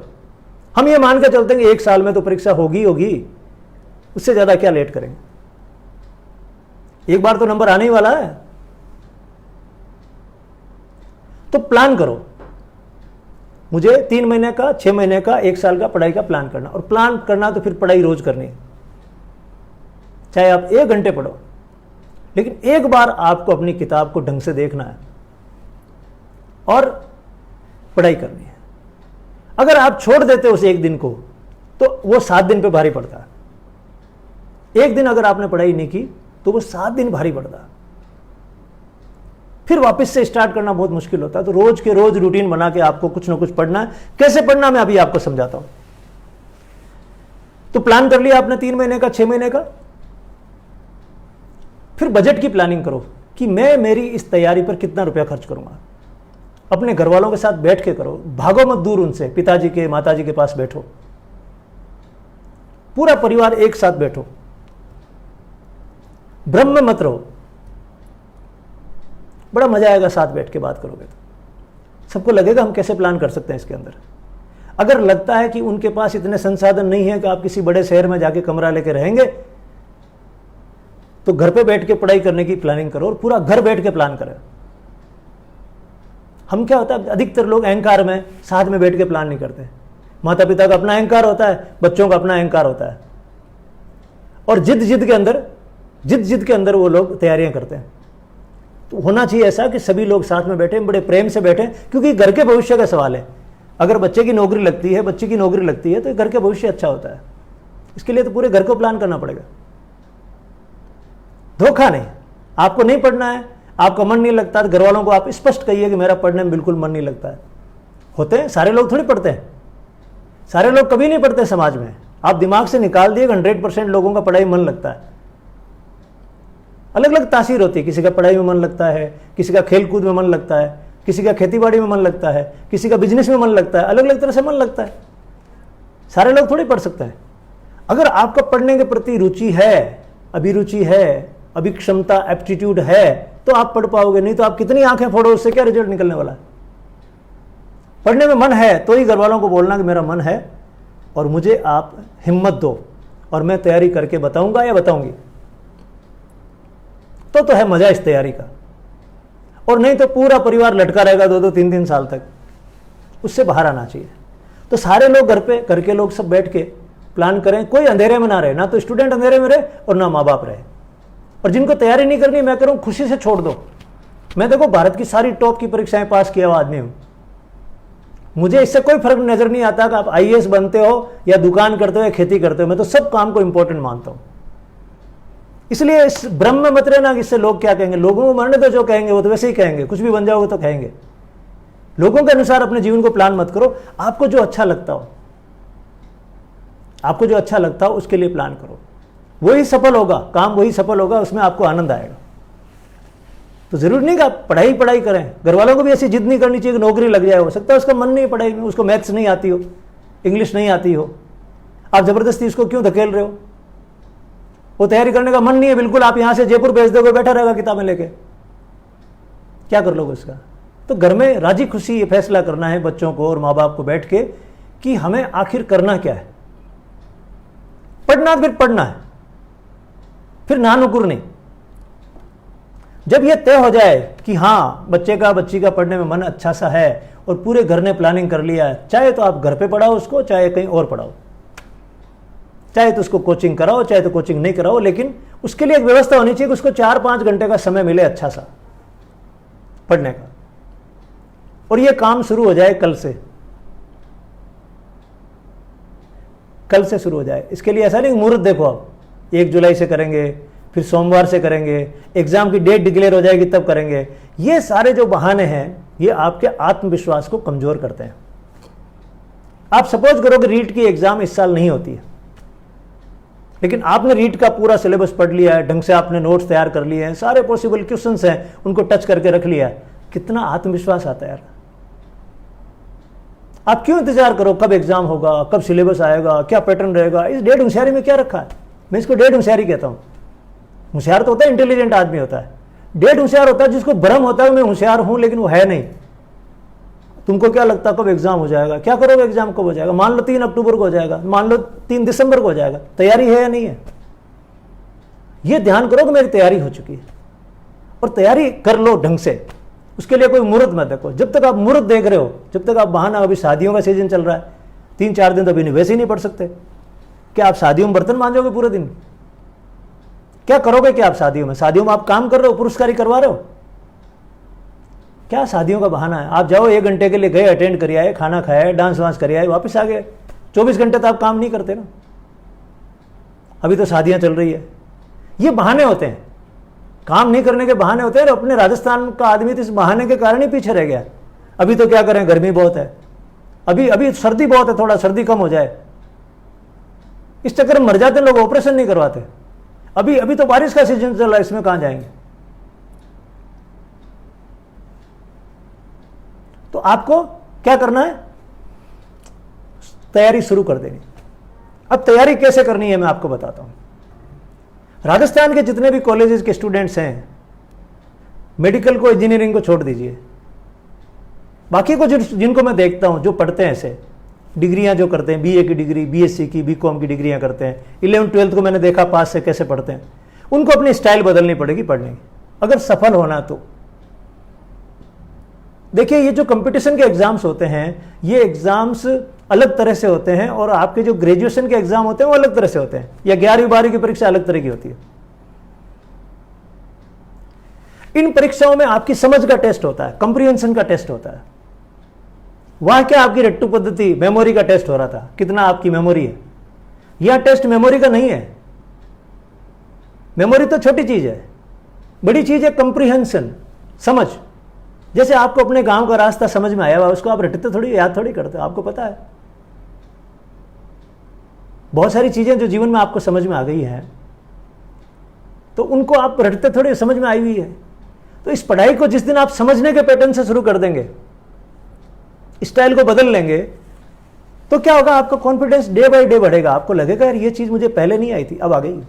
हम ये मान के चलते हैं कि 1 साल में तो परीक्षा होगी, उससे ज्यादा क्या लेट करेंगे। एक बार तो नंबर आने ही वाला है। तो प्लान करो, मुझे 3 महीने का, 6 महीने का, 1 साल का पढ़ाई का प्लान करना, और प्लान करना तो फिर पढ़ाई रोज करनी है। चाहे आप 1 घंटे पढ़ो, लेकिन एक बार आपको अपनी किताब को ढंग से देखना है और पढ़ाई करनी है। अगर आप छोड़ देते हो उस एक दिन को, तो वो 7 दिन पे भारी पड़ता है। एक दिन अगर आपने पढ़ाई नहीं की तो वो 7 दिन भारी पड़ता है। फिर वापस से स्टार्ट करना बहुत मुश्किल होता है। तो रोज के रोज रूटीन बना के आपको कुछ ना कुछ पढ़ना है। कैसे पढ़ना मैं अभी आपको समझाता हूं। तो प्लान कर लिया आपने 3 महीने का, 6 महीने का। फिर बजट की प्लानिंग करो कि मैं मेरी इस तैयारी पर कितना रुपया खर्च करूंगा। अपने घर वालों के साथ बैठ के करो, भागो मत दूर उनसे। पिताजी के, माताजी के पास बैठो, पूरा परिवार एक साथ बैठो, भ्रम में मत रहो। बड़ा मजा आएगा साथ बैठ के बात करोगे तो। सबको लगेगा हम कैसे प्लान कर सकते हैं इसके अंदर। अगर लगता है कि उनके पास इतने संसाधन नहीं है कि आप किसी बड़े शहर में जाके कमरा लेके रहेंगे, तो घर पे बैठ के पढ़ाई करने की प्लानिंग करो और पूरा घर बैठ के प्लान करें। हम क्या होता है, अधिकतर लोग अहंकार में साथ में बैठ के प्लान नहीं करते। माता पिता का अपना अहंकार होता है, बच्चों का अपना अहंकार होता है, और जिद जिद के अंदर वो लोग तैयारियां करते हैं। तो होना चाहिए ऐसा कि सभी लोग साथ में बैठे, बड़े प्रेम से बैठे, क्योंकि घर के भविष्य का सवाल है। अगर बच्चे की नौकरी लगती है, बच्ची की नौकरी लगती है, तो घर के भविष्य अच्छा होता है। इसके लिए तो पूरे घर को प्लान करना पड़ेगा। धोखा नहीं। आपको नहीं पढ़ना है, आपका मन नहीं लगता, तो घर वालों को आप स्पष्ट कहिए कि मेरा पढ़ने में बिल्कुल मन नहीं लगता है। होते हैं, सारे लोग थोड़ी पढ़ते हैं, सारे लोग कभी नहीं पढ़ते समाज में। आप दिमाग से निकाल दिए 100% लोगों का पढ़ाई मन लगता है। अलग अलग तासीर होती है। किसी का पढ़ाई में मन लगता है, किसी का खेल कूद में मन लगता है, किसी का खेतीबाड़ी में मन लगता है, किसी का बिजनेस में मन लगता है। अलग अलग तरह से मन लगता है। सारे लोग थोड़ी पढ़ सकते हैं। अगर आपका पढ़ने के प्रति रुचि है, अभिरुचि है, अभिक्षमता, एप्टीट्यूड है, तो आप पढ़ पाओगे। नहीं तो आप कितनी आंखें फोड़ो, उससे क्या रिजल्ट निकलने वाला है। पढ़ने में मन है तो ही घर वालों को बोलना कि मेरा मन है और मुझे आप हिम्मत दो और मैं तैयारी करके बताऊंगा या बताऊंगी। तो है मजा इस तैयारी का। और नहीं तो पूरा परिवार लटका रहेगा 2-2, 3-3 साल तक। उससे बाहर आना चाहिए। तो सारे लोग घर के लोग सब बैठ के प्लान करें। कोई अंधेरे में ना रहे, ना तो स्टूडेंट अंधेरे में रहे और ना माँ बाप रहे। और जिनको तैयारी नहीं करनी, मैं करूं खुशी से छोड़ दो। मैं देखो भारत की सारी टॉप की परीक्षाएं पास किया हुआ आदमी हूं। मुझे इससे कोई फर्क नजर नहीं आता कि आप आईएएस बनते हो या दुकान करते हो या खेती करते हो। मैं तो सब काम को इंपॉर्टेंट मानता हूं। इसलिए इस भ्रम में मत रहना कि इससे लोग क्या कहेंगे। लोगों को मरने दो, जो कहेंगे वो तो वैसे ही कहेंगे। कुछ भी बन जाओगे तो कहेंगे। लोगों के अनुसार अपने जीवन को प्लान मत करो। आपको जो अच्छा लगता हो, आपको जो अच्छा लगता हो उसके लिए प्लान करो। वही सफल होगा, काम वही सफल होगा, उसमें आपको आनंद आएगा। तो जरूरी नहीं कि आप पढ़ाई करें। घर वालों को भी ऐसी जिद नहीं करनी चाहिए कि नौकरी लग जाए। हो सकता है उसका मन नहीं पढ़ाई में, उसको मैथ्स नहीं आती हो, इंग्लिश नहीं आती हो। आप जबरदस्ती उसको क्यों धकेल रहे हो? वो तैयारी करने का मन नहीं है बिल्कुल। आप यहां से जयपुर भेज दोगे, बैठा रहेगा किताबें लेके, क्या कर लोगे उसका? तो घर में राजी खुशी ये फैसला करना है बच्चों को और माँ बाप को बैठ के कि हमें आखिर करना क्या है। पढ़ना, फिर पढ़ना है, फिर नानुकुर नहीं। जब यह तय हो जाए कि हाँ बच्चे का, बच्ची का पढ़ने में मन अच्छा सा है और पूरे घर ने प्लानिंग कर लिया है, चाहे तो आप घर पे पढ़ाओ उसको, चाहे कहीं और पढ़ाओ, चाहे तो उसको कोचिंग कराओ, चाहे तो कोचिंग नहीं कराओ, लेकिन उसके लिए एक व्यवस्था होनी चाहिए कि उसको 4-5 घंटे का समय मिले अच्छा सा पढ़ने का। और यह काम शुरू हो जाए कल से, कल से शुरू हो जाए। इसके लिए ऐसा नहीं मुहूर्त देखो आप 1 जुलाई से करेंगे, फिर सोमवार से करेंगे, एग्जाम की डेट डिक्लेयर हो जाएगी तब करेंगे। ये सारे जो बहाने हैं ये आपके आत्मविश्वास को कमजोर करते हैं। आप सपोज करो कि रीट की एग्जाम इस साल नहीं होती है, लेकिन आपने रीट का पूरा सिलेबस पढ़ लिया है, ढंग से आपने नोट्स तैयार कर लिए हैं, सारे पॉसिबल क्वेश्चंस हैं उनको टच करके रख लिया है। कितना आत्मविश्वास आता है यार। आप क्यों इंतजार करो कब एग्जाम होगा, कब सिलेबस आएगा, क्या पैटर्न रहेगा? इस डेढ़ होशियारी में क्या रखा है? मैं इसको डेढ़ होशियारी कहता हूं। होशियार तो होता है इंटेलिजेंट आदमी होता है, डेढ़ होशियार होता है जिसको भ्रम होता है मैं होशियार हूं लेकिन वो है नहीं। तुमको क्या लगता है कब एग्जाम हो जाएगा? क्या करोगे एग्जाम कब हो जाएगा? मान लो 3 अक्टूबर को हो जाएगा, मान लो 3 दिसंबर को हो जाएगा, तैयारी है या नहीं है? ये ध्यान करो कि मेरी तैयारी हो चुकी है और तैयारी कर लो ढंग से। उसके लिए कोई मुहूर्त मत देखो। जब तक आप मुहूर्त देख रहे हो, जब तक आप बहाना, अभी शादियों का सीजन चल रहा है, 3-4 दिन तो अभी वैसे ही नहीं पढ़ सकते। क्या आप शादियों में बर्तन मांजोगे पूरे दिन? क्या करोगे? क्या आप शादियों में आप काम कर रहे हो, पुरस्कारी करवा रहे हो? क्या शादियों का बहाना है? आप जाओ 1 घंटे के लिए गए, अटेंड कर आए, खाना खाया, डांस वांस कर आए, वापस आ गए, 24 घंटे तो आप काम नहीं करते ना, अभी तो शादियां चल रही है। ये बहाने होते हैं, काम नहीं करने के बहाने होते हैं। और अपने राजस्थान का आदमी तो इस बहाने के कारण ही पीछे रह गया। अभी तो क्या करें, गर्मी बहुत है, अभी अभी सर्दी बहुत है, थोड़ा सर्दी कम हो जाए, इस चक्कर में मर जाते लोग, ऑपरेशन नहीं करवाते। अभी अभी तो बारिश का सीजन चल रहा है, इसमें कहां जाएंगे। तो आपको क्या करना है, तैयारी शुरू कर देनी। अब तैयारी कैसे करनी है मैं आपको बताता हूं। राजस्थान के जितने भी कॉलेजेस के स्टूडेंट्स हैं, मेडिकल को, इंजीनियरिंग को छोड़ दीजिए, बाकी को जिनको मैं देखता हूं जो पढ़ते हैं, ऐसे डिग्रियां जो करते हैं, बीए की डिग्री, बीएससी की, बीकॉम की डिग्रियां करते हैं, 11th 12th को मैंने देखा पास से कैसे पढ़ते हैं, उनको अपनी स्टाइल बदलनी पड़ेगी पढ़ने की अगर सफल होना तो। देखिए, ये जो कंपटीशन के एग्जाम्स होते हैं, ये एग्जाम्स अलग तरह से होते हैं, और आपके जो ग्रेजुएशन के एग्जाम होते हैं वो अलग तरह से होते हैं, या 11वीं 12वीं की परीक्षा अलग तरह की होती है। इन परीक्षाओं में आपकी समझ का टेस्ट होता है, कंप्रीहेंशन का टेस्ट होता है। वहां क्या आपकी रट्टू पद्धति, मेमोरी का टेस्ट हो रहा था, कितना आपकी मेमोरी है। यह टेस्ट मेमोरी का नहीं है, मेमोरी तो छोटी चीज है, बड़ी चीज है कंप्रीहेंशन, समझ। जैसे आपको अपने गांव का रास्ता समझ में आया हुआ, उसको आप रटते थोड़ी, याद थोड़ी करते, आपको पता है। बहुत सारी चीजें जो जीवन में आपको समझ में आ गई हैं, तो उनको आप रटते थोड़ी, समझ में आई हुई है। तो इस पढ़ाई को जिस दिन आप समझने के पैटर्न से शुरू कर देंगे, स्टाइल को बदल लेंगे, तो क्या होगा, आपका कॉन्फिडेंस डे बाय डे बढ़ेगा। आपको लगेगा यार ये चीज मुझे पहले नहीं आई थी, अब आ गई।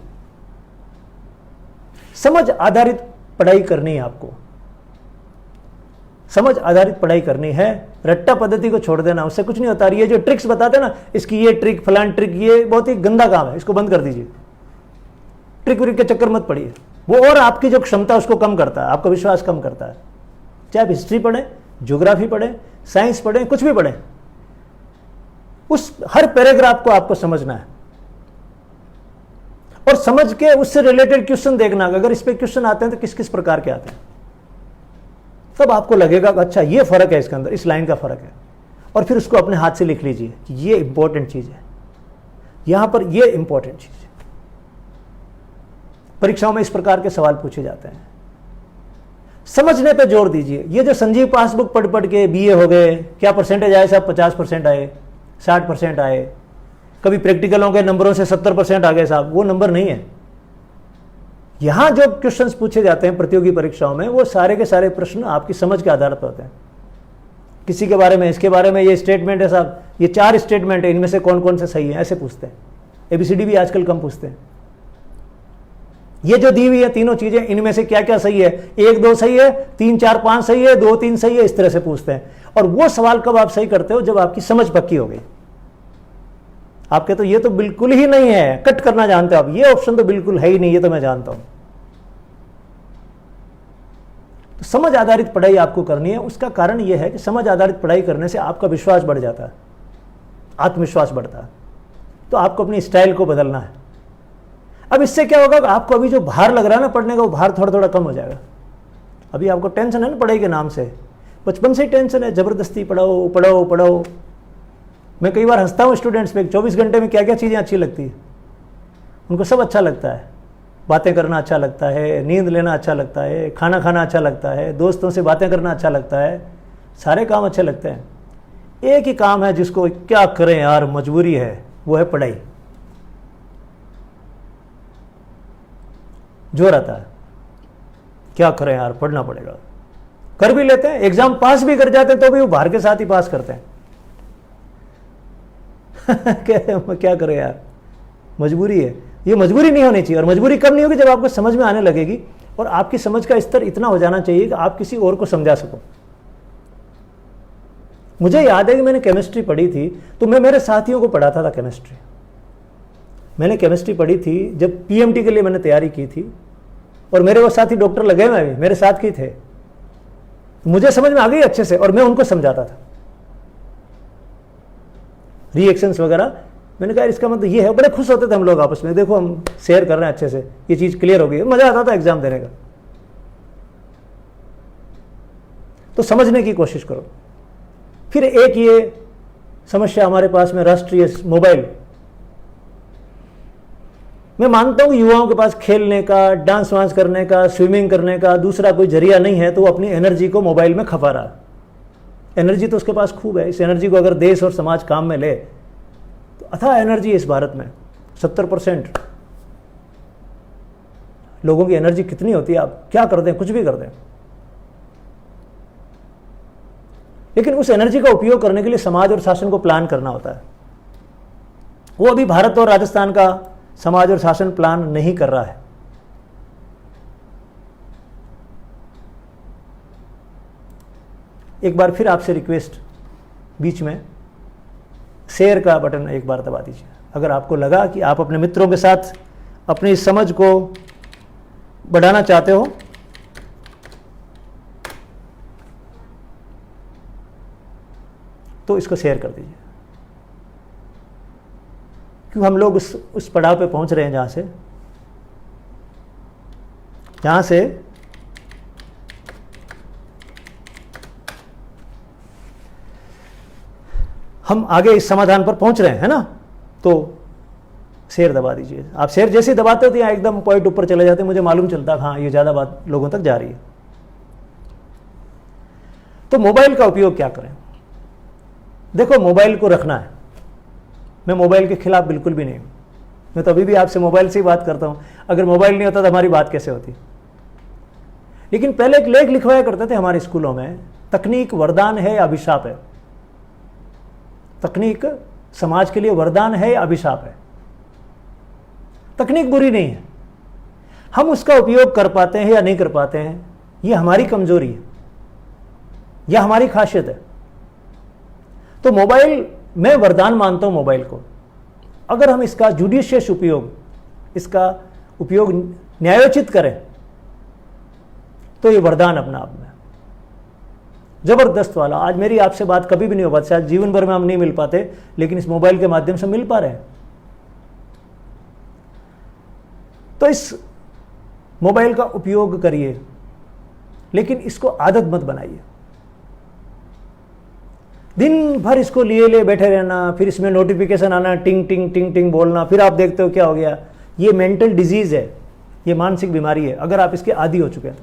समझ आधारित पढ़ाई करनी है आपको, समझ आधारित पढ़ाई करनी है। रट्टा पद्धति को छोड़ देना, उससे कुछ नहीं होता। ये जो ट्रिक्स बताते हैं ना, इसकी ये ट्रिक, फलान ट्रिक, ये बहुत ही गंदा काम है, इसको बंद कर दीजिए। ट्रिक व्रिक के चक्कर मत पड़िए, वो और आपकी जो क्षमता उसको कम करता है, आपका विश्वास कम करता है। चाहे आप हिस्ट्री पढ़ें, ज्योग्राफी पढ़ें, साइंस पढ़ें, कुछ भी पढ़ें, उस हर पैराग्राफ को आपको समझना है, और समझ के उससे रिलेटेड क्वेश्चन देखना। अगर इस पे क्वेश्चन आते हैं तो किस किस प्रकार के आते हैं, तब आपको लगेगा कि अच्छा ये फर्क है इसके अंदर, इस लाइन का फर्क है। और फिर उसको अपने हाथ से लिख लीजिए कि ये इंपॉर्टेंट चीज है, यहां पर ये इंपॉर्टेंट चीज है। परीक्षाओं में इस प्रकार के सवाल पूछे जाते हैं, समझने पे जोर दीजिए। ये जो संजीव पासबुक पढ़ पढ़ के बीए हो गए, क्या परसेंटेज आए साहब, 50% आए, 60% आए, कभी प्रैक्टिकलों के नंबरों से 70% आ गए साहब, वो नंबर नहीं है। यहां जो क्वेश्चंस पूछे जाते हैं प्रतियोगी परीक्षाओं में, वो सारे के सारे प्रश्न आपकी समझ के आधार पर होते हैं। किसी के बारे में, इसके बारे में ये स्टेटमेंट है साहब, ये 4 स्टेटमेंट है, इनमें से कौन कौन से सही है, ऐसे पूछते हैं। एबीसीडी भी आजकल कम पूछते हैं। ये जो दी हुई है तीनों चीजें, इनमें से क्या क्या सही है, 1 2 सही है, 3 4 5 सही है, 2 3 सही है, इस तरह से पूछते हैं। और वो सवाल कब आप सही करते हो, जब आपकी समझ पक्की हो गई। आपके तो ये तो बिल्कुल ही नहीं है, कट करना जानते हो आप, ये ऑप्शन तो बिल्कुल है ही नहीं, ये तो मैं जानता हूं। तो समझ आधारित पढ़ाई आपको करनी है। उसका कारण यह है कि समझ आधारित पढ़ाई करने से आपका विश्वास बढ़ जाता है, आत्मविश्वास बढ़ता है। तो आपको अपनी स्टाइल को बदलना है। अब इससे क्या होगा, आपको अभी जो भार लग रहा है ना पढ़ने का, वो भार थोड़ा थोड़ा कम हो जाएगा। अभी आपको टेंशन है ना पढ़ाई के नाम से, बचपन से ही टेंशन है, जबरदस्ती पढ़ाओ पढ़ाओ पढ़ाओ। मैं कई बार हंसता हूँ स्टूडेंट्स पे, 24 घंटे में क्या क्या चीज़ें अच्छी लगती है उनको। सब अच्छा लगता है, बातें करना अच्छा लगता है, नींद लेना अच्छा लगता है, खाना खाना अच्छा लगता है, दोस्तों से बातें करना अच्छा लगता है, सारे काम अच्छे लगते हैं। एक ही काम है जिसको क्या करें यार, मजबूरी है, वो है पढ़ाई। जो रहता है क्या करें यार, पढ़ना पड़ेगा। कर भी लेते हैं, एग्जाम पास भी कर जाते हैं, तो भी वो भार के साथ ही पास करते हैं। क्या करें यार, मजबूरी है। ये मजबूरी नहीं होनी चाहिए। और मजबूरी कब नहीं होगी, जब आपको समझ में आने लगेगी, और आपकी समझ का स्तर इतना हो जाना चाहिए कि आप किसी और को समझा सको। मुझे याद है कि मैंने केमिस्ट्री पढ़ी थी, तो मैं मेरे साथियों को पढ़ाता था केमिस्ट्री। मैंने केमिस्ट्री पढ़ी थी जब पीएमटी के लिए मैंने तैयारी की थी, और मेरे वो साथी डॉक्टर लगे हुए भी मेरे साथ के थे। मुझे समझ में आ गई अच्छे से, और मैं उनको समझाता था रिएक्शंस वगैरह। मैंने कहा इसका मतलब ये है, बड़े खुश होते थे हम लोग आपस में, देखो हम शेयर कर रहे हैं अच्छे से, ये चीज क्लियर हो गई। मजा आता था एग्जाम देने का। तो समझने की कोशिश करो। फिर एक ये समस्या हमारे पास में राष्ट्रीय मोबाइल। मैं मानता हूँ कि युवाओं के पास खेलने का, डांस वांस करने का, स्विमिंग करने का दूसरा कोई जरिया नहीं है, तो वो अपनी एनर्जी को मोबाइल में खपा रहा है। एनर्जी तो उसके पास खूब है। इस एनर्जी को अगर देश और समाज काम में ले तो अथाह एनर्जी है इस भारत में। 70% लोगों की एनर्जी कितनी होती है, आप क्या कर दें, कुछ भी कर दें। लेकिन उस एनर्जी का उपयोग करने के लिए समाज और शासन को प्लान करना होता है। वो अभी भारत और राजस्थान का समाज और शासन प्लान नहीं कर रहा है। एक बार फिर आपसे रिक्वेस्ट, बीच में शेयर का बटन एक बार दबा दीजिए। अगर आपको लगा कि आप अपने मित्रों के साथ अपनी समझ को बढ़ाना चाहते हो तो इसको शेयर कर दीजिए। क्यों हम लोग उस पड़ाव पे पहुंच रहे हैं जहां से हम आगे इस समाधान पर पहुंच रहे हैं, है ना। तो शेयर दबा दीजिए। आप शेयर जैसे ही दबाते हो तो यहाँ एकदम पॉइंट ऊपर चले जाते हैं, मुझे मालूम चलता है हाँ ये ज़्यादा बात लोगों तक जा रही है। तो मोबाइल का उपयोग क्या करें। देखो, मोबाइल को रखना है। मैं मोबाइल के खिलाफ बिल्कुल भी नहीं हूँ। मैं तो अभी भी आपसे मोबाइल से ही बात करता हूँ। अगर मोबाइल नहीं होता तो हमारी बात कैसे होती। लेकिन पहले एक लेख लिखवाया करते थे हमारे स्कूलों में, तकनीक वरदान है या अभिशाप है। तकनीक समाज के लिए वरदान है या अभिशाप है। तकनीक बुरी नहीं है, हम उसका उपयोग कर पाते हैं या नहीं कर पाते हैं, ये हमारी कमजोरी है या हमारी खासियत है। तो मोबाइल, मैं वरदान मानता हूं मोबाइल को। अगर हम इसका जुडिशियस उपयोग, इसका उपयोग न्यायोचित करें तो ये वरदान अपना आप में जबरदस्त वाला। आज मेरी आपसे बात कभी भी नहीं हो पाती, शायद जीवन भर में हम नहीं मिल पाते, लेकिन इस मोबाइल के माध्यम से मिल पा रहे हैं। तो इस मोबाइल का उपयोग करिए, लेकिन इसको आदत मत बनाइए। दिन भर इसको लिए बैठे रहना, फिर इसमें नोटिफिकेशन आना, टिंग टिंग टिंग टिंग बोलना, फिर आप देखते हो क्या हो गया। ये मेंटल डिजीज है, ये मानसिक बीमारी है अगर आप इसके आदी हो चुके हैं तो।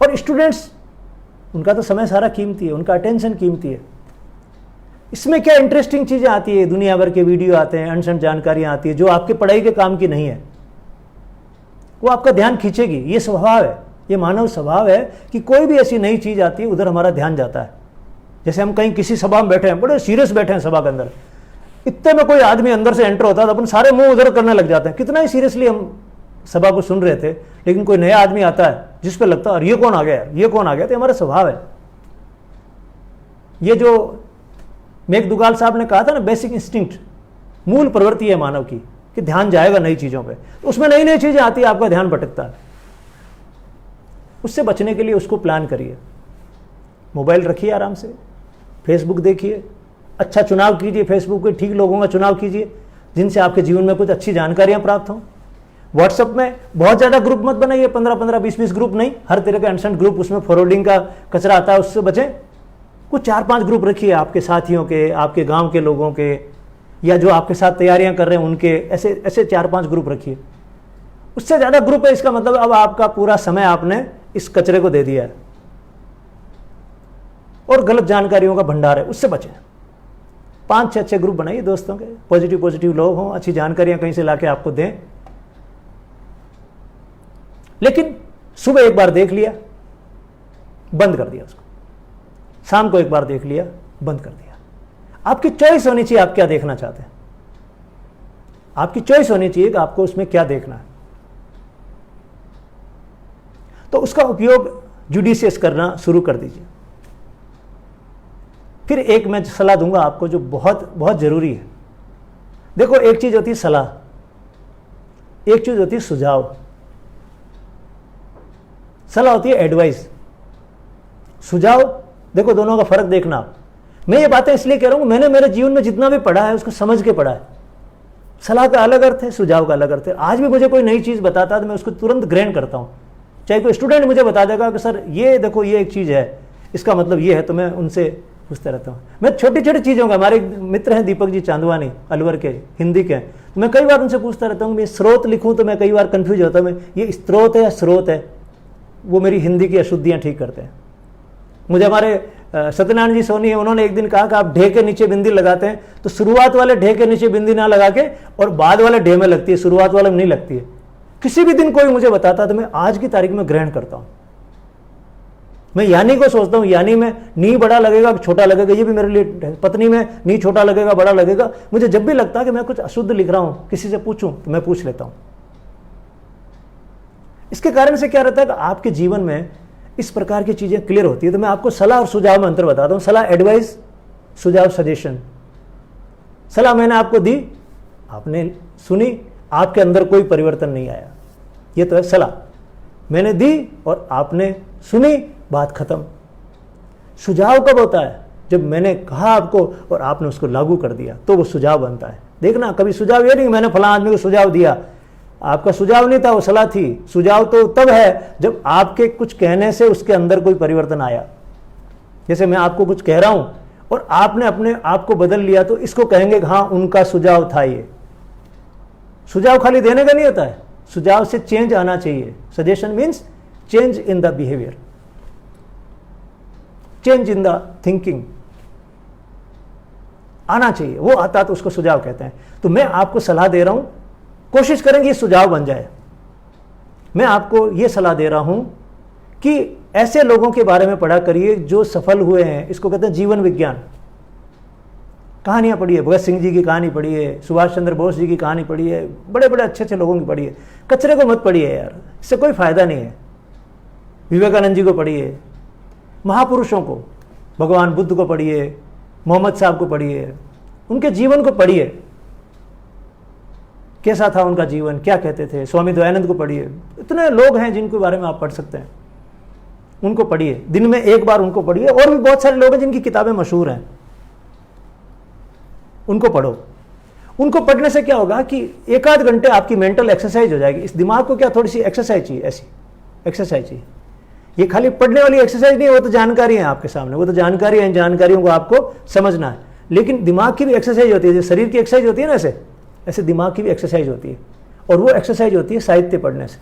और स्टूडेंट्स, उनका तो समय सारा कीमती है, उनका अटेंशन कीमती है। इसमें क्या इंटरेस्टिंग चीजें आती है, दुनिया भर के वीडियो आते हैं, अनसन जानकारियां आती है जो आपके पढ़ाई के काम की नहीं है, वो आपका ध्यान खींचेगी। ये स्वभाव है, ये मानव स्वभाव है कि कोई भी ऐसी नई चीज आती है उधर हमारा ध्यान जाता है। जैसे हम कहीं किसी सभा में बैठे हैं, बड़े सीरियस बैठे हैं सभा के अंदर, इतने में कोई आदमी अंदर से एंटर होता है तो अपन सारे मुंह उधर करने लग जाते हैं। कितना ही सीरियसली हम सभा को सुन रहे थे, लेकिन कोई नया आदमी आता है जिस पे लगता है ये कौन आ गया, ये कौन आ गया। तो हमारा स्वभाव है। ये जो मेघदुगाल साहब ने कहा था ना, बेसिक इंस्टिंक्ट, मूल प्रवृत्ति है मानव की कि ध्यान जाएगा नई चीजों पे। तो उसमें नई नई चीजें आती है, आपका ध्यान भटकता है। उससे बचने के लिए उसको प्लान करिए। मोबाइल रखिए आराम से, फेसबुक देखिए, अच्छा चुनाव कीजिए, फेसबुक पे ठीक लोगों का चुनाव कीजिए जिनसे आपके जीवन में कुछ अच्छी जानकारियां प्राप्त हों। व्हाट्सएप में बहुत ज़्यादा ग्रुप मत बनाइए, 15-15, 20-20 ग्रुप नहीं, हर तरह के अनसन ग्रुप, उसमें फॉरवर्डिंग का कचरा आता है, उससे बचें। कुछ 4-5 ग्रुप रखिए आपके साथियों के, आपके गांव के लोगों के, या जो आपके साथ तैयारियां कर रहे हैं उनके, ऐसे 4-5 ग्रुप रखिए। उससे ज़्यादा ग्रुप है, इसका मतलब अब आपका पूरा समय आपने इस कचरे को दे दिया है और गलत जानकारियों का भंडार है, उससे बचें। 5-6 अच्छे ग्रुप बनाइए दोस्तों के, पॉजिटिव लोग हों, अच्छी जानकारियां कहीं से लाके आपको दें। लेकिन सुबह एक बार देख लिया, बंद कर दिया उसको, शाम को एक बार देख लिया, बंद कर दिया। आपकी चॉइस होनी चाहिए, आप क्या देखना चाहते हैं। आपकी चॉइस होनी चाहिए कि आपको उसमें क्या देखना है। तो उसका उपयोग जुडिशियस करना शुरू कर दीजिए। फिर एक मैं सलाह दूंगा आपको जो बहुत बहुत जरूरी है। देखो, एक चीज होती है सलाह, एक चीज होती है सुझाव। सलाह होती है एडवाइस, सुझाव देखो, दोनों का फर्क देखना आप। मैं ये बातें इसलिए कह रहा हूं, मैंने मेरे जीवन में जितना भी पढ़ा है उसको समझ के पढ़ा है। सलाह का अलग अर्थ है, सुझाव का अलग अर्थ है। आज भी मुझे कोई नई चीज बताता है तो मैं उसको तुरंत ग्रहण करता हूं। चाहे कोई स्टूडेंट मुझे बता देगा कि सर ये देखो, ये एक चीज है, इसका मतलब ये है, तो मैं उनसे पूछता रहता हूँ। मैं छोटी छोटी चीज़ों का, हमारे मित्र हैं दीपक जी चांदवानी अलवर के, हिंदी के हैं, तो मैं कई बार उनसे पूछता रहता हूँ, मैं स्रोत लिखूँ तो मैं कई बार कन्फ्यूज होता हूँ, मैं ये स्रोत है या स्रोत है। वो मेरी हिंदी की अशुद्धियाँ ठीक करते हैं। मुझे हमारे सत्यनारायण जी सोनी है, उन्होंने एक दिन कहा कि आप ढे के नीचे बिंदी लगाते हैं तो शुरुआत वाले ढे के नीचे बिंदी ना लगा के और बाद वाले ढे में लगती है, शुरुआत वाले में नहीं लगती है। किसी भी दिन कोई मुझे बताता तो मैं आज की तारीख में ग्रहण करता हूँ। मैं यानी को सोचता हूँ, यानी में नी बड़ा लगेगा छोटा लगेगा, ये भी मेरे लिए, पत्नी में नी छोटा लगेगा बड़ा लगेगा। मुझे जब भी लगता है कि मैं कुछ अशुद्ध लिख रहा हूँ, किसी से पूछूं तो मैं पूछ लेता हूँ। इसके कारण से क्या रहता है कि आपके जीवन में इस प्रकार की चीजें क्लियर होती है। तो मैं आपको सलाह और सुझाव में अंतर बताता हूं। सलाह एडवाइस, सुझाव सजेशन। सलाह मैंने आपको दी, आपने सुनी, आपके अंदर कोई परिवर्तन नहीं आया, ये तो है सलाह। मैंने दी और आपने सुनी, बात खत्म। सुझाव कब होता है? जब मैंने कहा आपको और आपने उसको लागू कर दिया, तो वो सुझाव बनता है। देखना, कभी सुझाव ये नहीं मैंने फलां आदमी को सुझाव दिया, आपका सुझाव नहीं था, वो सलाह थी। सुझाव तो तब है जब आपके कुछ कहने से उसके अंदर कोई परिवर्तन आया। जैसे मैं आपको कुछ कह रहा हूं और आपने अपने आप को बदल लिया, तो इसको कहेंगे कि हाँ उनका सुझाव था। ये सुझाव खाली देने का नहीं होता है, सुझाव से चेंज आना चाहिए। Suggestion means change in the behaviour, change in the thinking आना चाहिए। वो आता तो उसको सुझाव कहते हैं। तो मैं आपको सलाह दे रहा हूं, कोशिश करेंगे सुझाव बन जाए। मैं आपको यह सलाह दे रहा हूं कि ऐसे लोगों के बारे में पढ़ा करिए जो सफल हुए हैं। इसको कहते हैं जीवन विज्ञान। कहानियां पढ़िए, भगत सिंह जी की कहानी पढ़िए, सुभाष चंद्र बोस जी की कहानी पढ़िए, बड़े बड़े अच्छे अच्छे लोगों की पढ़िए। कचरे को मत पढ़िए यार, इससे कोई फायदा नहीं है। विवेकानंद जी को पढ़िए, महापुरुषों को, भगवान बुद्ध को पढ़िए, मोहम्मद साहब को पढ़िए, उनके जीवन को पढ़िए, कैसा था उनका जीवन, क्या कहते थे। स्वामी दयानंद को पढ़िए। इतने लोग हैं जिनके बारे में आप पढ़ सकते हैं, उनको पढ़िए। दिन में एक बार उनको पढ़िए। और भी बहुत सारे लोग हैं जिनकी किताबें मशहूर हैं, उनको पढ़ो। उनको पढ़ने से क्या होगा कि एक आध घंटे आपकी मेंटल एक्सरसाइज हो जाएगी। इस दिमाग को क्या थोड़ी सी एक्सरसाइज चाहिए, ऐसी एक्सरसाइज चाहिए। ये खाली पढ़ने वाली एक्सरसाइज नहीं है, वो तो जानकारी है आपके सामने, वो तो जानकारी है, इन जानकारियों को आपको समझना है। लेकिन दिमाग की भी एक्सरसाइज होती है, जैसे शरीर की एक्सरसाइज होती है ना, ऐसे दिमाग की भी एक्सरसाइज होती है। और वो एक्सरसाइज होती है साहित्य पढ़ने से।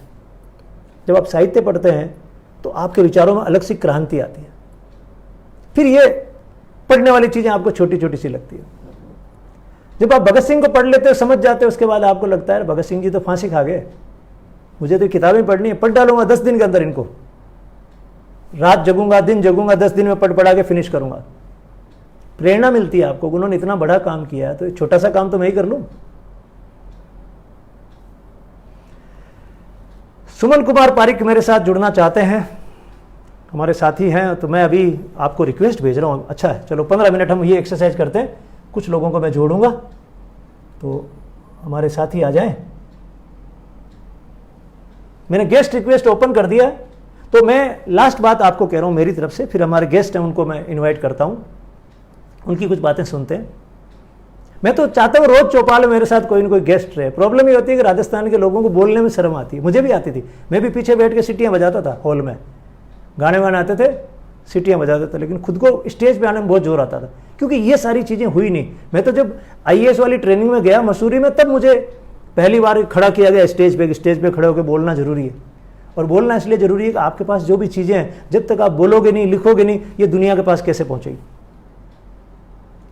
जब आप साहित्य पढ़ते हैं तो आपके विचारों में अलग सी क्रांति आती है। फिर ये पढ़ने वाली चीजें आपको छोटी छोटी सी लगती है। जब आप भगत सिंह को पढ़ लेते हो, समझ जाते हो, उसके बाद आपको लगता है भगत सिंह जी तो फांसी खा गए, मुझे तो किताबें पढ़नी है, पढ़ डालूंगा 10 दिन के अंदर इनको। रात जगूंगा, दिन जगूंगा, 10 दिन में पढ़ पढ़ा के फिनिश करूंगा। प्रेरणा मिलती है आपको, उन्होंने इतना बड़ा काम किया है तो छोटा सा काम तो मैं ही कर लूं। सुमन कुमार पारिक मेरे साथ जुड़ना चाहते हैं, हमारे साथी हैं। तो मैं अभी आपको रिक्वेस्ट भेज रहा हूँ। अच्छा है, चलो 15 मिनट हम ये एक्सरसाइज करते हैं। कुछ लोगों को मैं जोड़ूंगा तो हमारे साथी आ जाएं। मैंने गेस्ट रिक्वेस्ट ओपन कर दिया। तो मैं लास्ट बात आपको कह रहा हूँ मेरी तरफ से, फिर हमारे गेस्ट हैं उनको मैं इन्वाइट करता हूँ, उनकी कुछ बातें सुनते हैं। मैं तो चाहता हूँ रोज चौपाल मेरे साथ कोई ना कोई गेस्ट रहे। प्रॉब्लम ये होती है कि राजस्थान के लोगों को बोलने में शर्म आती है, मुझे भी आती थी। मैं भी पीछे बैठ के सीटियाँ बजाता था, हॉल में गाने वाने आते थे, सीटियाँ बजाता था, लेकिन खुद को स्टेज पे आने में बहुत जोर आता था, क्योंकि ये सारी चीज़ें हुई नहीं। मैं तो जब IAS वाली ट्रेनिंग में गया मसूरी में, तब मुझे पहली बार खड़ा किया गया स्टेज पे खड़े होकर बोलना जरूरी है। और बोलना इसलिए जरूरी है कि आपके पास जो भी चीज़ें हैं, जब तक आप बोलोगे नहीं, लिखोगे नहीं, ये दुनिया के पास कैसे पहुँचेगी।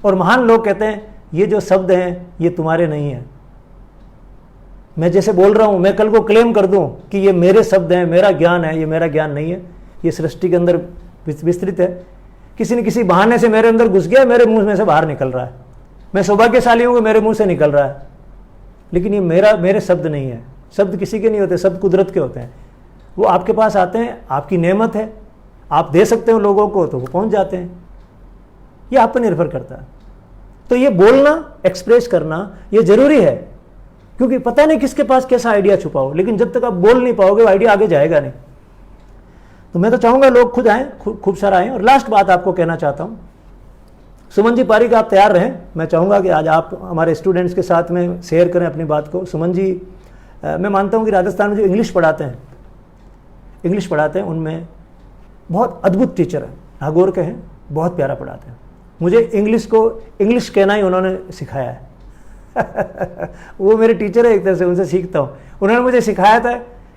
और महान लोग कहते हैं ये जो शब्द हैं ये तुम्हारे नहीं हैं। मैं जैसे बोल रहा हूं, मैं कल को क्लेम कर दूं कि ये मेरे शब्द हैं, मेरा ज्ञान है, ये मेरा ज्ञान नहीं है, ये सृष्टि के अंदर विस्तृत है। किसी न किसी बहाने से मेरे अंदर घुस गया, मेरे मुंह में से बाहर निकल रहा है। मैं सौभाग्यशाली हूं कि मेरे मुंह से निकल रहा है, लेकिन ये मेरे शब्द नहीं है। शब्द किसी के नहीं होते, शब्द कुदरत के होते हैं। वो आपके पास आते हैं, आपकी नेमत है, आप दे सकते हो लोगों को तो वो पहुंच जाते हैं। ये आप पर निर्भर करता है। तो ये बोलना, एक्सप्रेस करना ये जरूरी है, क्योंकि पता नहीं किसके पास कैसा आइडिया छुपा हो, लेकिन जब तक आप बोल नहीं पाओगे वो आइडिया आगे जाएगा नहीं। तो मैं तो चाहूंगा लोग खुद आए, खूब सारा आए। और लास्ट बात आपको कहना चाहता हूं, सुमन जी पारिक आप तैयार रहें। मैं चाहूंगा कि आज आप हमारे स्टूडेंट्स के साथ में शेयर करें अपनी बात को। सुमन जी, मैं मानता हूं कि राजस्थान में जो इंग्लिश पढ़ाते हैं उनमें बहुत अद्भुत टीचर हैं, नागौर के हैं, बहुत प्यारा पढ़ाते हैं। मुझे इंग्लिश कहना ही उन्होंने सिखाया है। वो मेरे टीचर है एक तरह से, उनसे सीखता हूँ। उन्होंने मुझे सिखाया था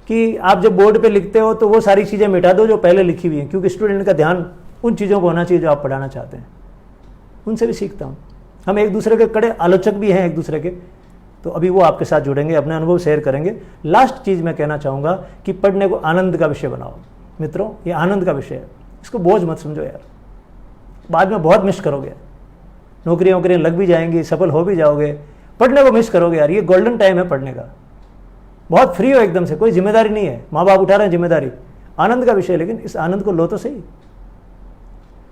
कि आप जब बोर्ड पे लिखते हो तो वो सारी चीज़ें मिटा दो जो पहले लिखी हुई हैं, क्योंकि स्टूडेंट का ध्यान उन चीज़ों को होना चाहिए जो आप पढ़ाना चाहते हैं। उनसे भी सीखता हूँ। हम एक दूसरे के कड़े आलोचक भी हैं एक दूसरे के। तो अभी वो आपके साथ जुड़ेंगे, अपने अनुभव शेयर करेंगे। लास्ट चीज़ मैं कहना चाहूँगा कि पढ़ने को आनंद का विषय बनाओ। मित्रों, ये आनंद का विषय है, इसको बोझ मत समझो यार। बाद में बहुत मिस करोगे, नौकरियाँ वोकरियाँ लग भी जाएंगी, सफल हो भी जाओगे, पढ़ने को मिस करोगे यार। ये गोल्डन टाइम है पढ़ने का। बहुत फ्री हो एकदम से, कोई जिम्मेदारी नहीं है, माँ बाप उठा रहे हैं जिम्मेदारी, आनंद का विषय। लेकिन इस आनंद को लो तो सही।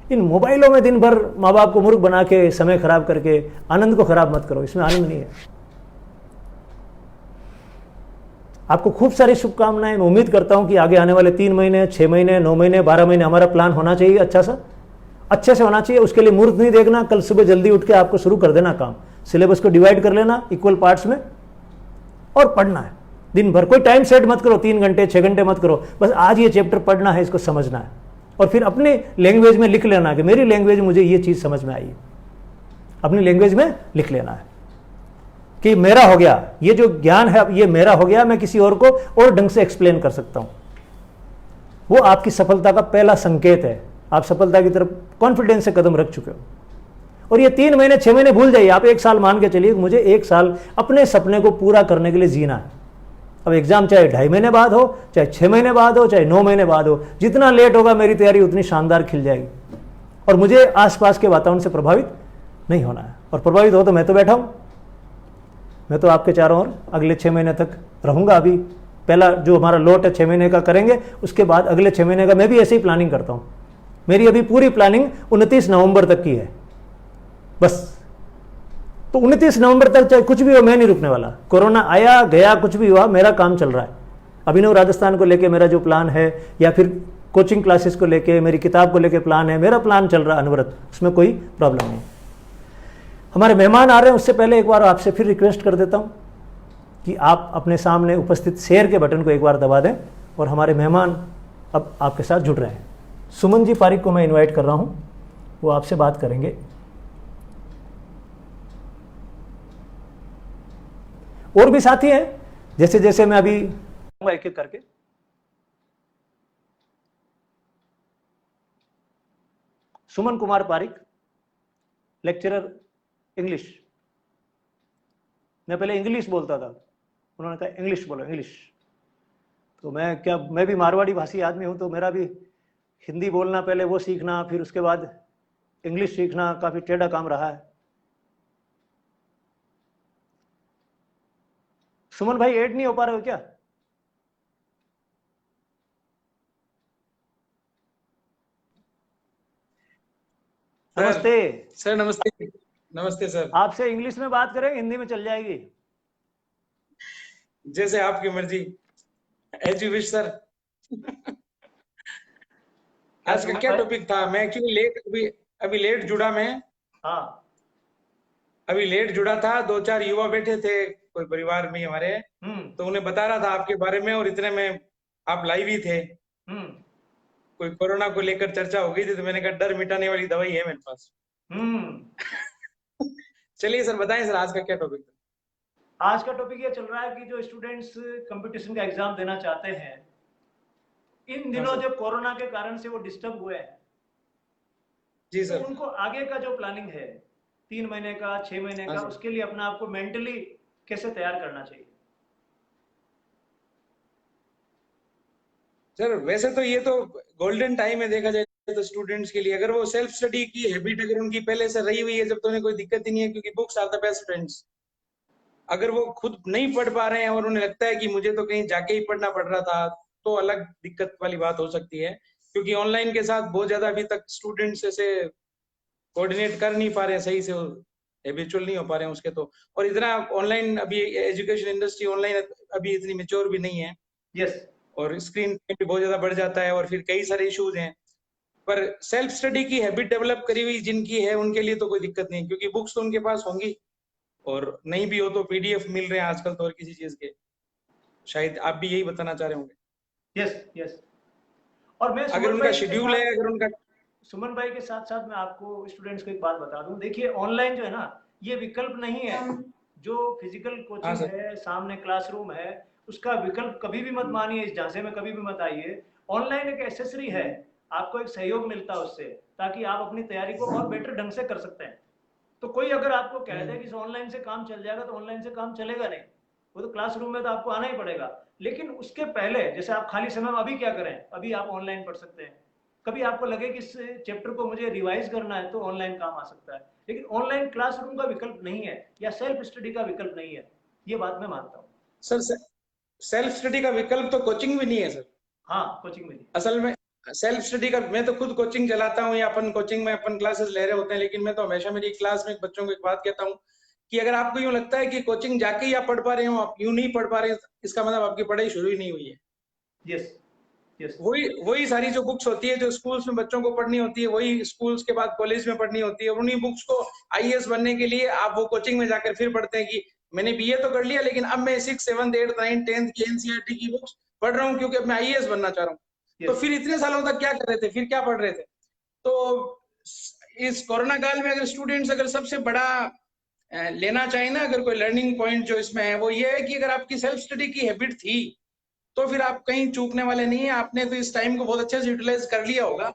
इन मोबाइलों में दिन भर माँ बाप को मूर्ख बना के समय खराब करके आनंद को खराब मत करो, इसमें आनंद नहीं है। आपको खूब सारी शुभकामनाएं। मैं उम्मीद करता हूं कि आगे आने वाले 3 महीने, 6 महीने, 9 महीने, 12 महीने हमारा प्लान होना चाहिए अच्छे से होना चाहिए। उसके लिए मुहूर्त नहीं देखना, कल सुबह जल्दी उठ के आपको शुरू कर देना काम। सिलेबस को डिवाइड कर लेना इक्वल पार्ट्स में और पढ़ना है दिन भर। कोई टाइम सेट मत करो, 3 घंटे 6 घंटे मत करो। बस आज ये चैप्टर पढ़ना है, इसको समझना है, और फिर अपने लैंग्वेज में लिख लेना कि मेरी लैंग्वेज मुझे ये चीज़ समझ में आई है। अपनी लैंग्वेज में लिख लेना है कि मेरा हो गया, ये जो ज्ञान है ये मेरा हो गया, मैं किसी और को और ढंग से एक्सप्लेन कर सकता हूं। वो आपकी सफलता का पहला संकेत है। आप सफलता की तरफ कॉन्फिडेंस से कदम रख चुके हो। और ये 3 महीने 6 महीने भूल जाइए, आप 1 साल मान के चलिए, मुझे 1 साल अपने सपने को पूरा करने के लिए जीना है। अब एग्जाम चाहे 2.5 महीने बाद हो, चाहे 6 महीने बाद हो, चाहे 9 महीने बाद हो, जितना लेट होगा मेरी तैयारी उतनी शानदार खिल जाएगी। और मुझे आसपास के वातावरण से प्रभावित नहीं होना है। और प्रभावित हो तो मैं तो बैठा हूं, मैं तो आपके चारों ओर अगले 6 महीने तक रहूंगा। अभी पहला जो हमारा लोट है 6 महीने का करेंगे, उसके बाद अगले 6 महीने का मैं भी ऐसे ही प्लानिंग करता हूं। मेरी अभी पूरी प्लानिंग 29 नवंबर तक की है बस। तो 29 नवंबर तक चाहे कुछ भी हो, मैं नहीं रुकने वाला। कोरोना आया गया, कुछ भी हुआ, मेरा काम चल रहा है। अभिनव राजस्थान को लेके मेरा जो प्लान है, या फिर कोचिंग क्लासेस को लेके, मेरी किताब को लेके प्लान है, मेरा प्लान चल रहा है अनवरत, उसमें कोई प्रॉब्लम नहीं। हमारे मेहमान आ रहे हैं, उससे पहले एक बार आपसे फिर रिक्वेस्ट कर देता हूं कि आप अपने सामने उपस्थित शेयर के बटन को एक बार दबा दें। और हमारे मेहमान अब आपके साथ जुड़ रहे हैं। सुमन जी पारिक को मैं इनवाइट कर रहा हूं, वो आपसे बात करेंगे। और भी साथी हैं, जैसे जैसे मैं अभी एक एक करके। Suman Kumar Pareek, lecturer English. मैं पहले इंग्लिश बोलता था, उन्होंने कहा इंग्लिश बोलो, इंग्लिश। तो मैं भी मारवाड़ी भाषी आदमी हूं, तो मेरा भी हिंदी बोलना, पहले वो सीखना, फिर उसके बाद इंग्लिश सीखना काफी टेढ़ा काम रहा है। सुमन भाई ऐड नहीं हो पा रहे हो क्या? नमस्ते सर। नमस्ते। नमस्ते सर। आपसे इंग्लिश में बात करें, हिंदी में चल जाएगी? जैसे आपकी मर्जी, एज यू विश सर। आज का क्या टॉपिक था? मैं एक्चुअली अभी लेट जुड़ा मैं। हाँ, अभी लेट जुड़ा था। 2-4 युवा बैठे थे कोई परिवार में हमारे, तो उन्हें बता रहा था आपके बारे में, और इतने में आप लाइव ही थे। कोई कोरोना को लेकर चर्चा हो गई थी, तो मैंने कहा डर मिटाने वाली दवाई है मेरे पास। चलिए सर, बताएं सर, आज का क्या टॉपिक था? आज का टॉपिक ये चल रहा है कि जो स्टूडेंट्स कंपटीशन का एग्जाम देना चाहते हैं, इन दिनों जो कोरोना के कारण से वो डिस्टर्ब हुए हैं जी सर, तो उनको आगे का जो प्लानिंग है 3 महीने का, 6 महीने का, उसके लिए अपना आपको मेंटली कैसे तैयार करना चाहिए? सर वैसे तो ये तो गोल्डन टाइम है देखा जाए तो स्टूडेंट्स के लिए। अगर वो सेल्फ स्टडी की हैबिट अगर उनकी पहले से रही हुई है जब, तो उन्हें कोई दिक्कत ही नहीं है, क्योंकि books are the best friends. अगर वो खुद नहीं पढ़ पा रहे हैं और उन्हें लगता है कि मुझे तो कहीं जाके ही पढ़ना पड़ रहा था, तो अलग दिक्कत वाली बात हो सकती है। क्योंकि ऑनलाइन के साथ बहुत ज्यादा अभी तक स्टूडेंट्स ऐसे कोऑर्डिनेट कर नहीं पा रहे हैं सही से, हैबिचुअल नहीं हो पा रहे हैं उसके। तो और इतना ऑनलाइन अभी एजुकेशन इंडस्ट्री ऑनलाइन अभी इतनी मेच्योर भी नहीं है। यस। और स्क्रीन टाइम भी बहुत ज्यादा बढ़ जाता है, और फिर कई सारे इश्यूज हैं। पर सेल्फ स्टडी की हैबिट डेवलप करी हुई जिनकी है उनके लिए तो कोई दिक्कत नहीं, क्योंकि बुक्स तो उनके पास होंगी, और नहीं भी हो तो पीडीएफ मिल रहे हैं आजकल तो, और किसी चीज के। शायद आप भी यही बताना चाह रहे होंगे। Yes yes. और मैं अगर उनका शेड्यूल है, अगर उनका सुमन भाई के साथ साथ मैं आपको स्टूडेंट्स को एक बात बता दूं, देखिए ऑनलाइन जो है ना, ये विकल्प नहीं है। जो फिजिकल हाँ कोचिंग सर। है, सामने क्लासरूम है, उसका विकल्प कभी भी मत मानिए, इस झांसे में कभी भी मत आइए। ऑनलाइन एक एसेसरी है, आपको एक सहयोग मिलता है उससे, ताकि आप अपनी तैयारी को और बेटर ढंग से कर सकते हैं। तो कोई अगर आपको कह दे कि इस ऑनलाइन से काम चल जाएगा, तो ऑनलाइन से काम चलेगा नहीं। वो तो क्लासरूम में तो आपको आना ही पड़ेगा। लेकिन उसके पहले, जैसे आप खाली समय में अभी क्या करें, अभी आप ऑनलाइन पढ़ सकते हैं। कभी आपको लगे कि इस चैप्टर को मुझे रिवाइज करना है, तो ऑनलाइन काम आ सकता है। लेकिन ऑनलाइन क्लासरूम का विकल्प नहीं है, या सेल्फ स्टडी का विकल्प नहीं है। ये बात मैं मानता हूँ। सर सेल्फ स्टडी का विकल्प तो कोचिंग भी नहीं है सर। हाँ, कोचिंग में नहीं। असल में सेल्फ स्टडी का, मैं तो खुद कोचिंग चलाता हूँ या अपन कोचिंग में अपन क्लासेस ले रहे होते हैं, लेकिन मैं तो हमेशा मेरी क्लास में बच्चों को एक बात कहता हूँ कि अगर आपको यूं लगता है कि कोचिंग जाके ही आप पढ़ पा रहे हो, आप यूं नहीं पढ़ पा रहे हैं, इसका मतलब आपकी पढ़ाई शुरू ही नहीं हुई है। यस, यस, वही वही सारी जो बुक्स होती है जो स्कूल्स में बच्चों को पढ़नी होती है, वही स्कूल्स के बाद कॉलेज में पढ़नी होती है। उन्हीं बुक्स को आईएएस बनने के लिए आप वो कोचिंग में जाकर फिर पढ़ते हैं कि मैंने बीए तो कर लिया, लेकिन अब मैं 6, 7, 8, 9, 10 की एनसीईआरटी की बुक्स पढ़ रहा हूँ क्योंकि अब मैं आईएएस बनना चाह रहा हूँ। तो यस। फिर इतने सालों तक क्या कर रहे थे, फिर क्या पढ़ रहे थे? तो इस कोरोना काल में अगर स्टूडेंट्स अगर सबसे बड़ा लेना चाहे ना, अगर कोई लर्निंग पॉइंट जो इसमें है, वो ये है कि अगर आपकी सेल्फ स्टडी की हैबिट थी, तो फिर आप कहीं चूकने वाले नहीं है। आपने तो इस टाइम को बहुत अच्छे से यूटिलाइज कर लिया होगा।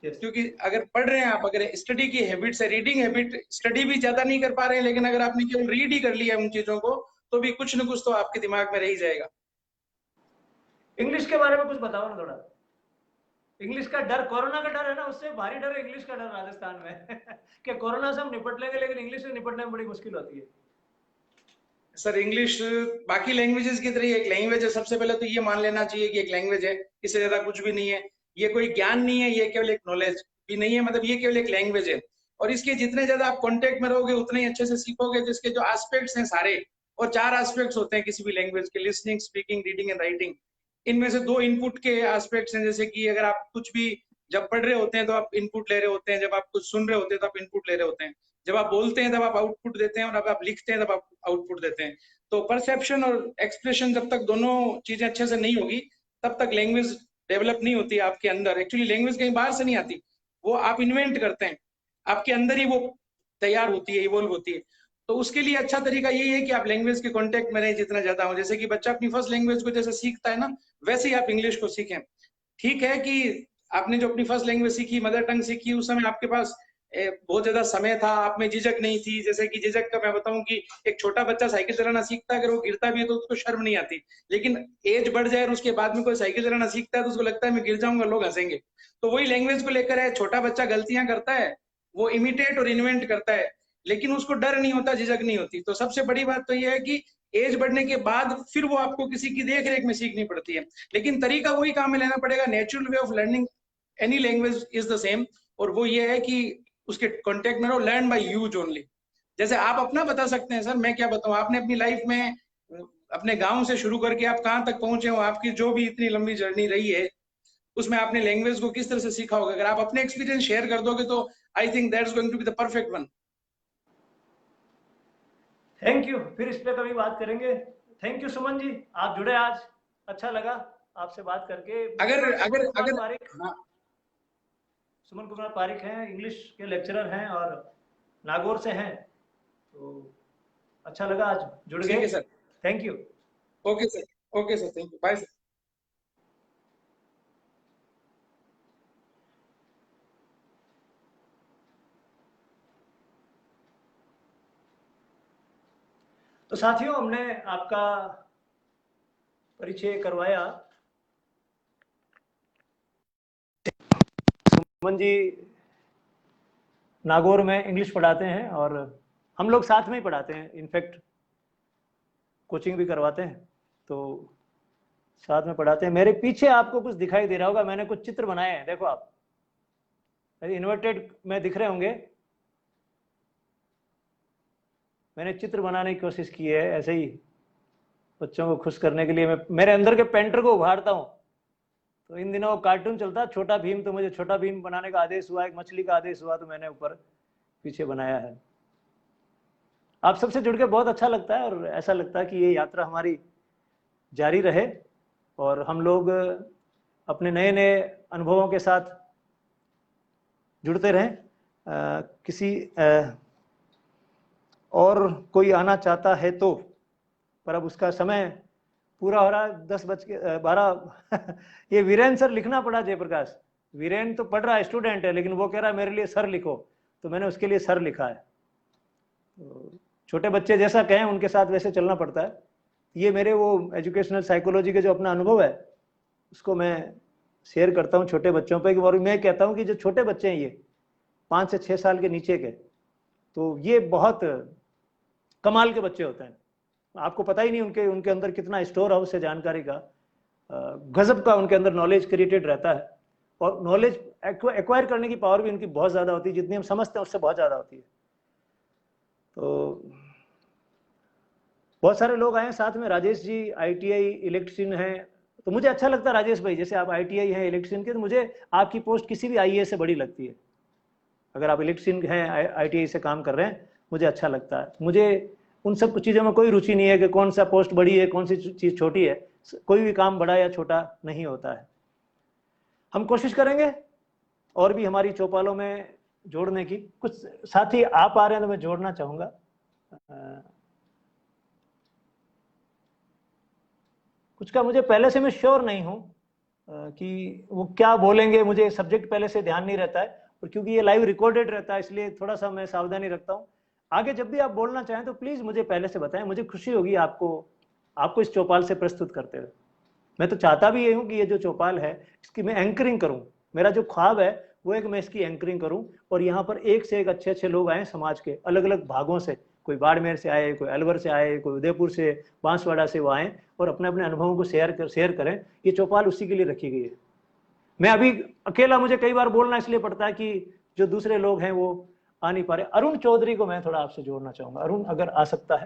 यस। क्योंकि अगर पढ़ रहे हैं आप, अगर स्टडी की हैबिट से, रीडिंग हैबिट, स्टडी भी ज्यादा नहीं कर पा रहे हैं, लेकिन अगर आपने केवल रीड ही कर लिया उन चीजों को, तो भी कुछ न कुछ तो आपके दिमाग में रह ही जाएगा। इंग्लिश के बारे में कुछ बताओ ना थोड़ा। इंग्लिश का डर, कोरोना का डर है ना, उससे भारी डर है इंग्लिश का डर राजस्थान में। कि कोरोना से हम निपट लेंगे, लेकिन इंग्लिश से निपटने में बड़ी मुश्किल होती है। सर इंग्लिश बाकी लैंग्वेजेस की तरह एक लैंग्वेज है। सबसे पहले तो ये मान लेना चाहिए कि एक लैंग्वेज है, इससे ज्यादा कुछ भी नहीं है। ये कोई ज्ञान नहीं है, ये केवल एक नॉलेज भी नहीं है, मतलब ये केवल एक लैंग्वेज है। और इसके जितने ज्यादा आप कांटेक्ट में रहोगे, उतने ही अच्छे से सीखोगे। तो इसके जो एस्पेक्ट्स हैं सारे, और 4 एस्पेक्ट्स होते हैं किसी भी लैंग्वेज के, listening, speaking, reading and writing. इनमें से 2 इनपुट के एस्पेक्ट्स हैं। जैसे कि अगर आप कुछ भी जब पढ़ रहे होते हैं तो आप इनपुट ले रहे होते हैं, जब आप कुछ सुन रहे होते हैं तो आप इनपुट ले रहे होते हैं, जब आप बोलते हैं तब आप आउटपुट देते हैं, और जब आप लिखते हैं तब आप आउटपुट देते हैं। तो परसेप्शन और एक्सप्रेशन, जब तक दोनों चीजें अच्छे से नहीं होगी, तब तक लैंग्वेज डेवलप नहीं होती आपके अंदर। एक्चुअली लैंग्वेज कहीं बाहर से नहीं आती, वो आप इन्वेंट करते हैं, आपके अंदर ही वो तैयार होती है, इवोल्व होती है। तो उसके लिए अच्छा तरीका यही है कि आप लैंग्वेज के कांटेक्ट में रहें जितना ज्यादा हो। जैसे कि बच्चा अपनी फर्स्ट लैंग्वेज को जैसे सीखता है ना, वैसे ही आप इंग्लिश को सीखें। ठीक है कि आपने जो अपनी फर्स्ट लैंग्वेज सीखी, मदर टंग सीखी, उस समय आपके पास बहुत ज्यादा समय था, आप में झिझक नहीं थी। जैसे कि झिझक का मैं बताऊं कि एक छोटा बच्चा साइकिल चलाना सीखता है, अगर वो गिरता भी है तो उसको शर्म नहीं आती। लेकिन एज बढ़ जाए और उसके बाद में कोई साइकिल चलाना सीखता है तो उसको लगता है मैं गिर जाऊंगा, लोग हंसेंगे। तो वही लैंग्वेज को लेकर है, छोटा बच्चा गलतियां करता है, वो इमिटेट और इन्वेंट करता है, लेकिन उसको डर नहीं होता, झिझक नहीं होती। तो सबसे बड़ी बात तो यह है कि एज बढ़ने के बाद फिर वो आपको किसी की देख रेख में सीखनी पड़ती है, लेकिन तरीका वही काम में लेना पड़ेगा। Natural way of learning any language is the same, और वो ये है कि उसके कांटेक्ट में रहो, लर्न बाय यूज ओनली। जैसे आप अपना बता सकते हैं सर, मैं क्या बताऊं, आपने अपनी लाइफ में अपने गांव से शुरू करके आप कहां तक पहुंचे हो, आपकी जो भी इतनी लंबी जर्नी रही है, उसमें आपने लैंग्वेज को किस तरह से सीखा होगा। अगर आप अपने एक्सपीरियंस शेयर कर दोगे तो I think that's going to be the perfect one. Thank you, फिर इस पे कभी बात करेंगे। थैंक यू सुमन जी, आप जुड़े आज, अच्छा लगा आपसे बात करके। अगर सुमन सुमन अगर कुमार अगर पारिक, हाँ, सुमन कुमार पारिक हैं, इंग्लिश के लेक्चरर हैं और नागौर से हैं। तो अच्छा लगा, आज जुड़ ठीक गए। है sir. Thank you. Okay sir, okay sir, thank you, bye sir. तो साथियों, हमने आपका परिचय करवाया। सुमन जी नागौर में इंग्लिश पढ़ाते हैं, और हम लोग साथ में ही पढ़ाते हैं, इनफैक्ट कोचिंग भी करवाते हैं। तो साथ में पढ़ाते हैं। मेरे पीछे आपको कुछ दिखाई दे रहा होगा, मैंने कुछ चित्र बनाए हैं, देखो आप, इन्वर्टेड में दिख रहे होंगे। मैंने चित्र बनाने की कोशिश की है, ऐसे ही बच्चों को खुश करने के लिए। मैं मेरे अंदर के पेंटर को उभारता हूँ। तो इन दिनों कार्टून चलता है छोटा भीम, तो मुझे छोटा भीम बनाने का आदेश हुआ, एक मछली का आदेश हुआ, तो मैंने ऊपर पीछे बनाया है। आप सबसे जुड़ के बहुत अच्छा लगता है, और ऐसा लगता है कि ये यात्रा हमारी जारी रहे, और हम लोग अपने नए नए अनुभवों के साथ जुड़ते रहें। किसी और कोई आना चाहता है तो, पर अब उसका समय पूरा हो रहा है, 10:12। ये वीरेन सर लिखना पड़ा जयप्रकाश। वीरेन तो पढ़ रहा है, स्टूडेंट है, लेकिन वो कह रहा है मेरे लिए सर लिखो, तो मैंने उसके लिए सर लिखा है। तो छोटे बच्चे जैसा कहें उनके साथ वैसे चलना पड़ता है। ये मेरे वो एजुकेशनल साइकोलॉजी के जो अपना अनुभव है उसको मैं शेयर करता हूँ छोटे बच्चों पे। और मैं कहता हूँ कि जो छोटे बच्चे हैं ये 5 से 6 साल के नीचे के, तो ये बहुत कमाल के बच्चे होते हैं। आपको पता ही नहीं उनके उनके अंदर कितना स्टोर हाउस है जानकारी का, गजब का उनके अंदर नॉलेज क्रिएटेड रहता है। और नॉलेज एक्वायर करने की पावर भी उनकी बहुत ज़्यादा होती है, जितनी हम समझते हैं उससे बहुत ज़्यादा होती है। तो बहुत सारे लोग आए साथ में, राजेश जी आईटीआई इलेक्ट्रिशियन हैं, तो मुझे अच्छा लगता है राजेश भाई, जैसे आप आईटीआई हैं इलेक्ट्रिशियन के, तो मुझे आपकी पोस्ट किसी भी आईएएस से बड़ी लगती है। अगर आप इलेक्ट्रिशियन हैं, आईटीआई से काम कर रहे हैं, मुझे अच्छा लगता है। मुझे उन सब चीज़ों में कोई रुचि नहीं है कि कौन सा पोस्ट बड़ी है कौन सी चीज़ छोटी है। कोई भी काम बड़ा या छोटा नहीं होता है। हम कोशिश करेंगे और भी हमारी चौपालों में जोड़ने की। कुछ साथी आप आ रहे हैं तो मैं जोड़ना चाहूँगा। कुछ का मुझे पहले से मैं श्योर नहीं हूँ कि वो क्या बोलेंगे, मुझे सब्जेक्ट पहले से ध्यान नहीं रहता है, और क्योंकि ये लाइव रिकॉर्डेड रहता है इसलिए थोड़ा सा मैं सावधानी रखता हूँ। आगे जब भी आप बोलना चाहें तो प्लीज़ मुझे पहले से बताएं, मुझे खुशी होगी आपको इस चौपाल से प्रस्तुत करते हुए। मैं तो चाहता भी ये हूँ कि ये जो चौपाल है इसकी मैं एंकरिंग करूँ। मेरा जो ख्वाब है वो है कि मैं इसकी एंकरिंग करूँ और यहाँ पर एक से एक अच्छे अच्छे लोग आए समाज के अलग अलग भागों से। कोई बाड़मेर से आए, कोई अलवर से आए, कोई उदयपुर से, बांसवाड़ा से वो आए और अपने अपने अनुभवों को शेयर करें। ये चौपाल उसी के लिए रखी गई है। मैं अभी अकेला, मुझे कई बार बोलना इसलिए पड़ता है कि जो दूसरे लोग हैं वो आ नहीं पा रहे। अरुण चौधरी को मैं थोड़ा आपसे जोड़ना चाहूँगा, अरुण अगर आ सकता है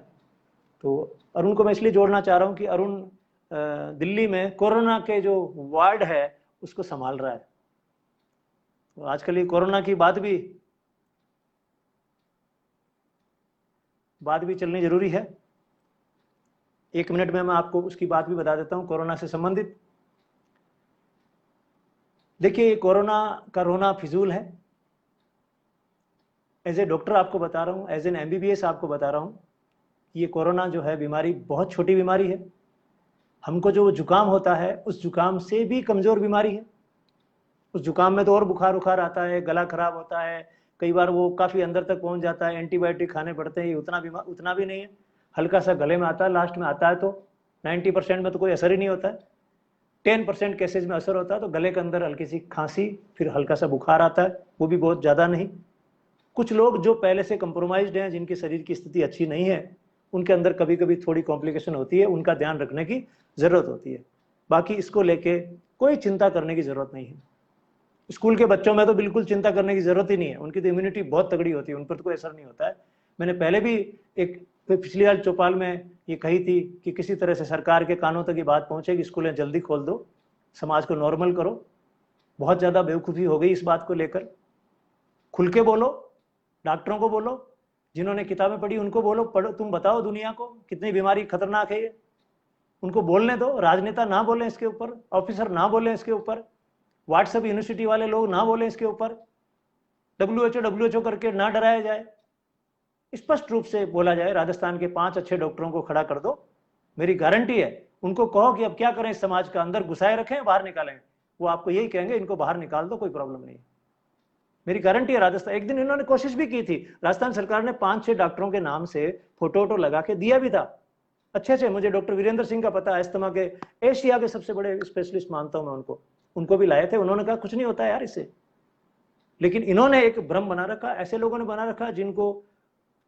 तो। अरुण को मैं इसलिए जोड़ना चाह रहा हूँ कि अरुण दिल्ली में कोरोना के जो वार्ड है उसको संभाल रहा है। तो आजकल ये कोरोना की बात भी चलनी जरूरी है। 1 मिनट में मैं आपको उसकी बात भी बता देता हूँ कोरोना से संबंधित। देखिए, कोरोना का रोना फिजूल है। एज ए डॉक्टर आपको बता रहा हूँ, एज एन एमबीबीएस आपको बता रहा हूँ, ये कोरोना जो है बीमारी बहुत छोटी बीमारी है। हमको जो जुकाम होता है उस जुकाम से भी कमज़ोर बीमारी है। उस जुकाम में तो और बुखार उखार आता है, गला खराब होता है, कई बार वो काफ़ी अंदर तक पहुंच जाता है, एंटीबायोटिक खाने पड़ते हैं। ये उतना भी नहीं है, हल्का सा गले में आता है, लास्ट में आता है तो 90% में तो कोई असर ही नहीं होता है। 10% केसेज में असर होता है, तो गले के अंदर हल्की सी खांसी, फिर हल्का सा बुखार आता है, वो भी बहुत ज़्यादा नहीं। कुछ लोग जो पहले से कंप्रोमाइज्ड हैं, जिनके शरीर की स्थिति अच्छी नहीं है, उनके अंदर कभी कभी थोड़ी कॉम्प्लिकेशन होती है, उनका ध्यान रखने की ज़रूरत होती है। बाकी इसको लेके कोई चिंता करने की ज़रूरत नहीं है। स्कूल के बच्चों में तो बिल्कुल चिंता करने की ज़रूरत ही नहीं है, उनकी तो इम्यूनिटी बहुत तगड़ी होती है, उन पर तो कोई असर नहीं होता है। मैंने पहले भी एक पिछली बार चौपाल में ये कही थी कि किसी तरह से सरकार के कानों तक ये बात पहुँचे कि स्कूलें जल्दी खोल दो, समाज को नॉर्मल करो। बहुत ज़्यादा बेवकूफ़ी हो गई इस बात को लेकर। खुल के बोलो, डॉक्टरों को बोलो, जिन्होंने किताबें पढ़ी उनको बोलो, पढ़ो, तुम बताओ दुनिया को कितनी बीमारी खतरनाक है ये। उनको बोलने दो, राजनेता ना बोलें इसके ऊपर, ऑफिसर ना बोलें इसके ऊपर, व्हाट्सएप यूनिवर्सिटी वाले लोग ना बोलें इसके ऊपर, डब्ल्यूएचओ करके ना डराया जाए। स्पष्ट रूप से बोला जाए, राजस्थान के 5 अच्छे डॉक्टरों को खड़ा कर दो, मेरी गारंटी है। उनको कहो कि अब क्या करें, इस समाज का अंदर घुसाए रखें बाहर निकालें, वो आपको यही कहेंगे इनको बाहर निकाल दो, कोई प्रॉब्लम नहीं। मेरी गारंटी है। राजस्थान, एक दिन इन्होंने कोशिश भी की थी, राजस्थान सरकार ने 5-6 डॉक्टरों के नाम से फोटो लगा के दिया भी था अच्छे से। मुझे डॉक्टर वीरेंद्र सिंह का पता है, अस्थमा के एशिया के सबसे बड़े स्पेशलिस्ट मानता हूं मैं उनको भी लाए थे। उन्होंने कहा कुछ नहीं होता यार इससे। लेकिन इन्होंने एक भ्रम बना रखा, ऐसे लोगों ने बना रखा जिनको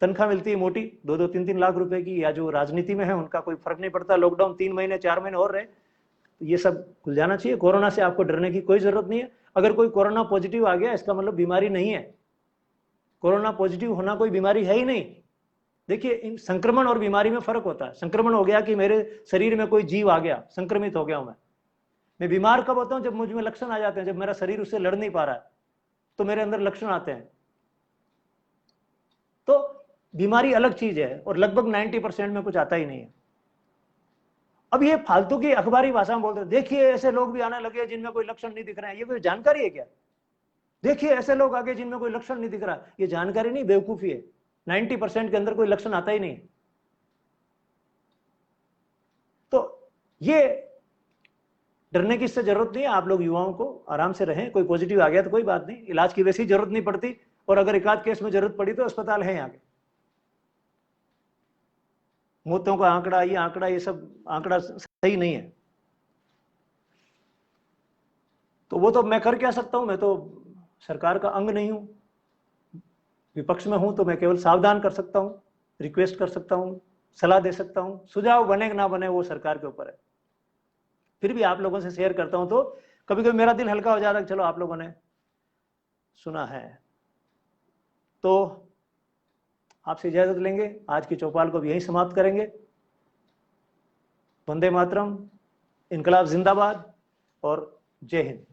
तनख्वाह मिलती है मोटी 2-2, 3-3 लाख रुपए की, या जो राजनीति में है उनका कोई फर्क नहीं पड़ता, लॉकडाउन 3 महीने 4 महीने और रहे। तो ये सब खुल जाना चाहिए। कोरोना से आपको डरने की कोई जरूरत नहीं है। अगर कोई कोरोना पॉजिटिव आ गया इसका मतलब बीमारी नहीं है। कोरोना पॉजिटिव होना कोई बीमारी है ही नहीं। देखिए, संक्रमण और बीमारी में फर्क होता है। संक्रमण हो गया कि मेरे शरीर में कोई जीव आ गया, संक्रमित हो गया हूं मैं बीमार कब होता हूं? जब मुझ में लक्षण आ जाते हैं, जब मेरा शरीर उससे लड़ नहीं पा रहा है तो मेरे अंदर लक्षण आते हैं। तो बीमारी अलग चीज है और लगभग 90% में कुछ आता ही नहीं है। अब ये फालतू की अखबारी भाषा में बोलते हैं, देखिए ऐसे लोग भी आने लगे जिनमें कोई लक्षण नहीं दिख रहे हैं। ये कोई जानकारी है क्या? देखिए ऐसे लोग आगे जिनमें कोई लक्षण नहीं दिख रहा। ये जानकारी नहीं, बेवकूफी है। 90% के अंदर कोई लक्षण आता ही नहीं। तो ये डरने की इससे जरूरत नहीं है। आप लोग युवाओं को आराम से रहें, कोई पॉजिटिव आ गया तो कोई बात नहीं, इलाज की वैसी जरूरत नहीं पड़ती, और अगर एक आध केस में जरूरत पड़ी तो अस्पताल है आगे। मौतों का आंकड़ा, ये सब आंकड़ा सही नहीं है। तो वो तो मैं कर क्या सकता हूं, मैं तो सरकार का अंग नहीं हूं, विपक्ष में हूं, तो मैं केवल सावधान कर सकता हूं, रिक्वेस्ट कर सकता हूं, सलाह दे सकता हूं। सुझाव बने कि ना बने वो सरकार के ऊपर है। फिर भी आप लोगों से शेयर करता हूं तो कभी कभी मेरा दिल हल्का हो जाता है, चलो आप लोगों ने सुना है। तो आपसे इजाजत लेंगे, आज की चौपाल को भी यहीं समाप्त करेंगे। वंदे मातरम, इनकलाब जिंदाबाद और जय हिंद।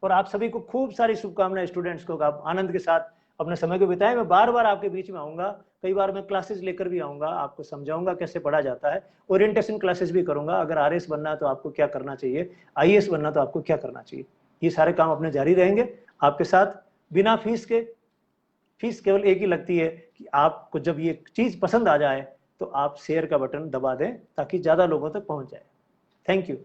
और आप सभी को खूब सारी शुभकामनाएं, स्टूडेंट्स को, आप आनंद के साथ अपने समय को बिताएं। मैं बार बार आपके बीच में आऊंगा, कई बार मैं क्लासेस लेकर भी आऊंगा, आपको समझाऊंगा कैसे पढ़ा जाता है, ओरिएंटेशन क्लासेस भी करूंगा। अगर आरएस बनना है तो आपको क्या करना चाहिए, आईएएस बनना तो आपको क्या करना चाहिए, ये सारे काम अपने जारी रहेंगे आपके साथ बिना फीस के। फीस केवल एक ही लगती है कि आपको जब ये चीज पसंद आ जाए तो आप शेयर का बटन दबा दें ताकि ज्यादा लोगों तक पहुंच जाए। Thank you.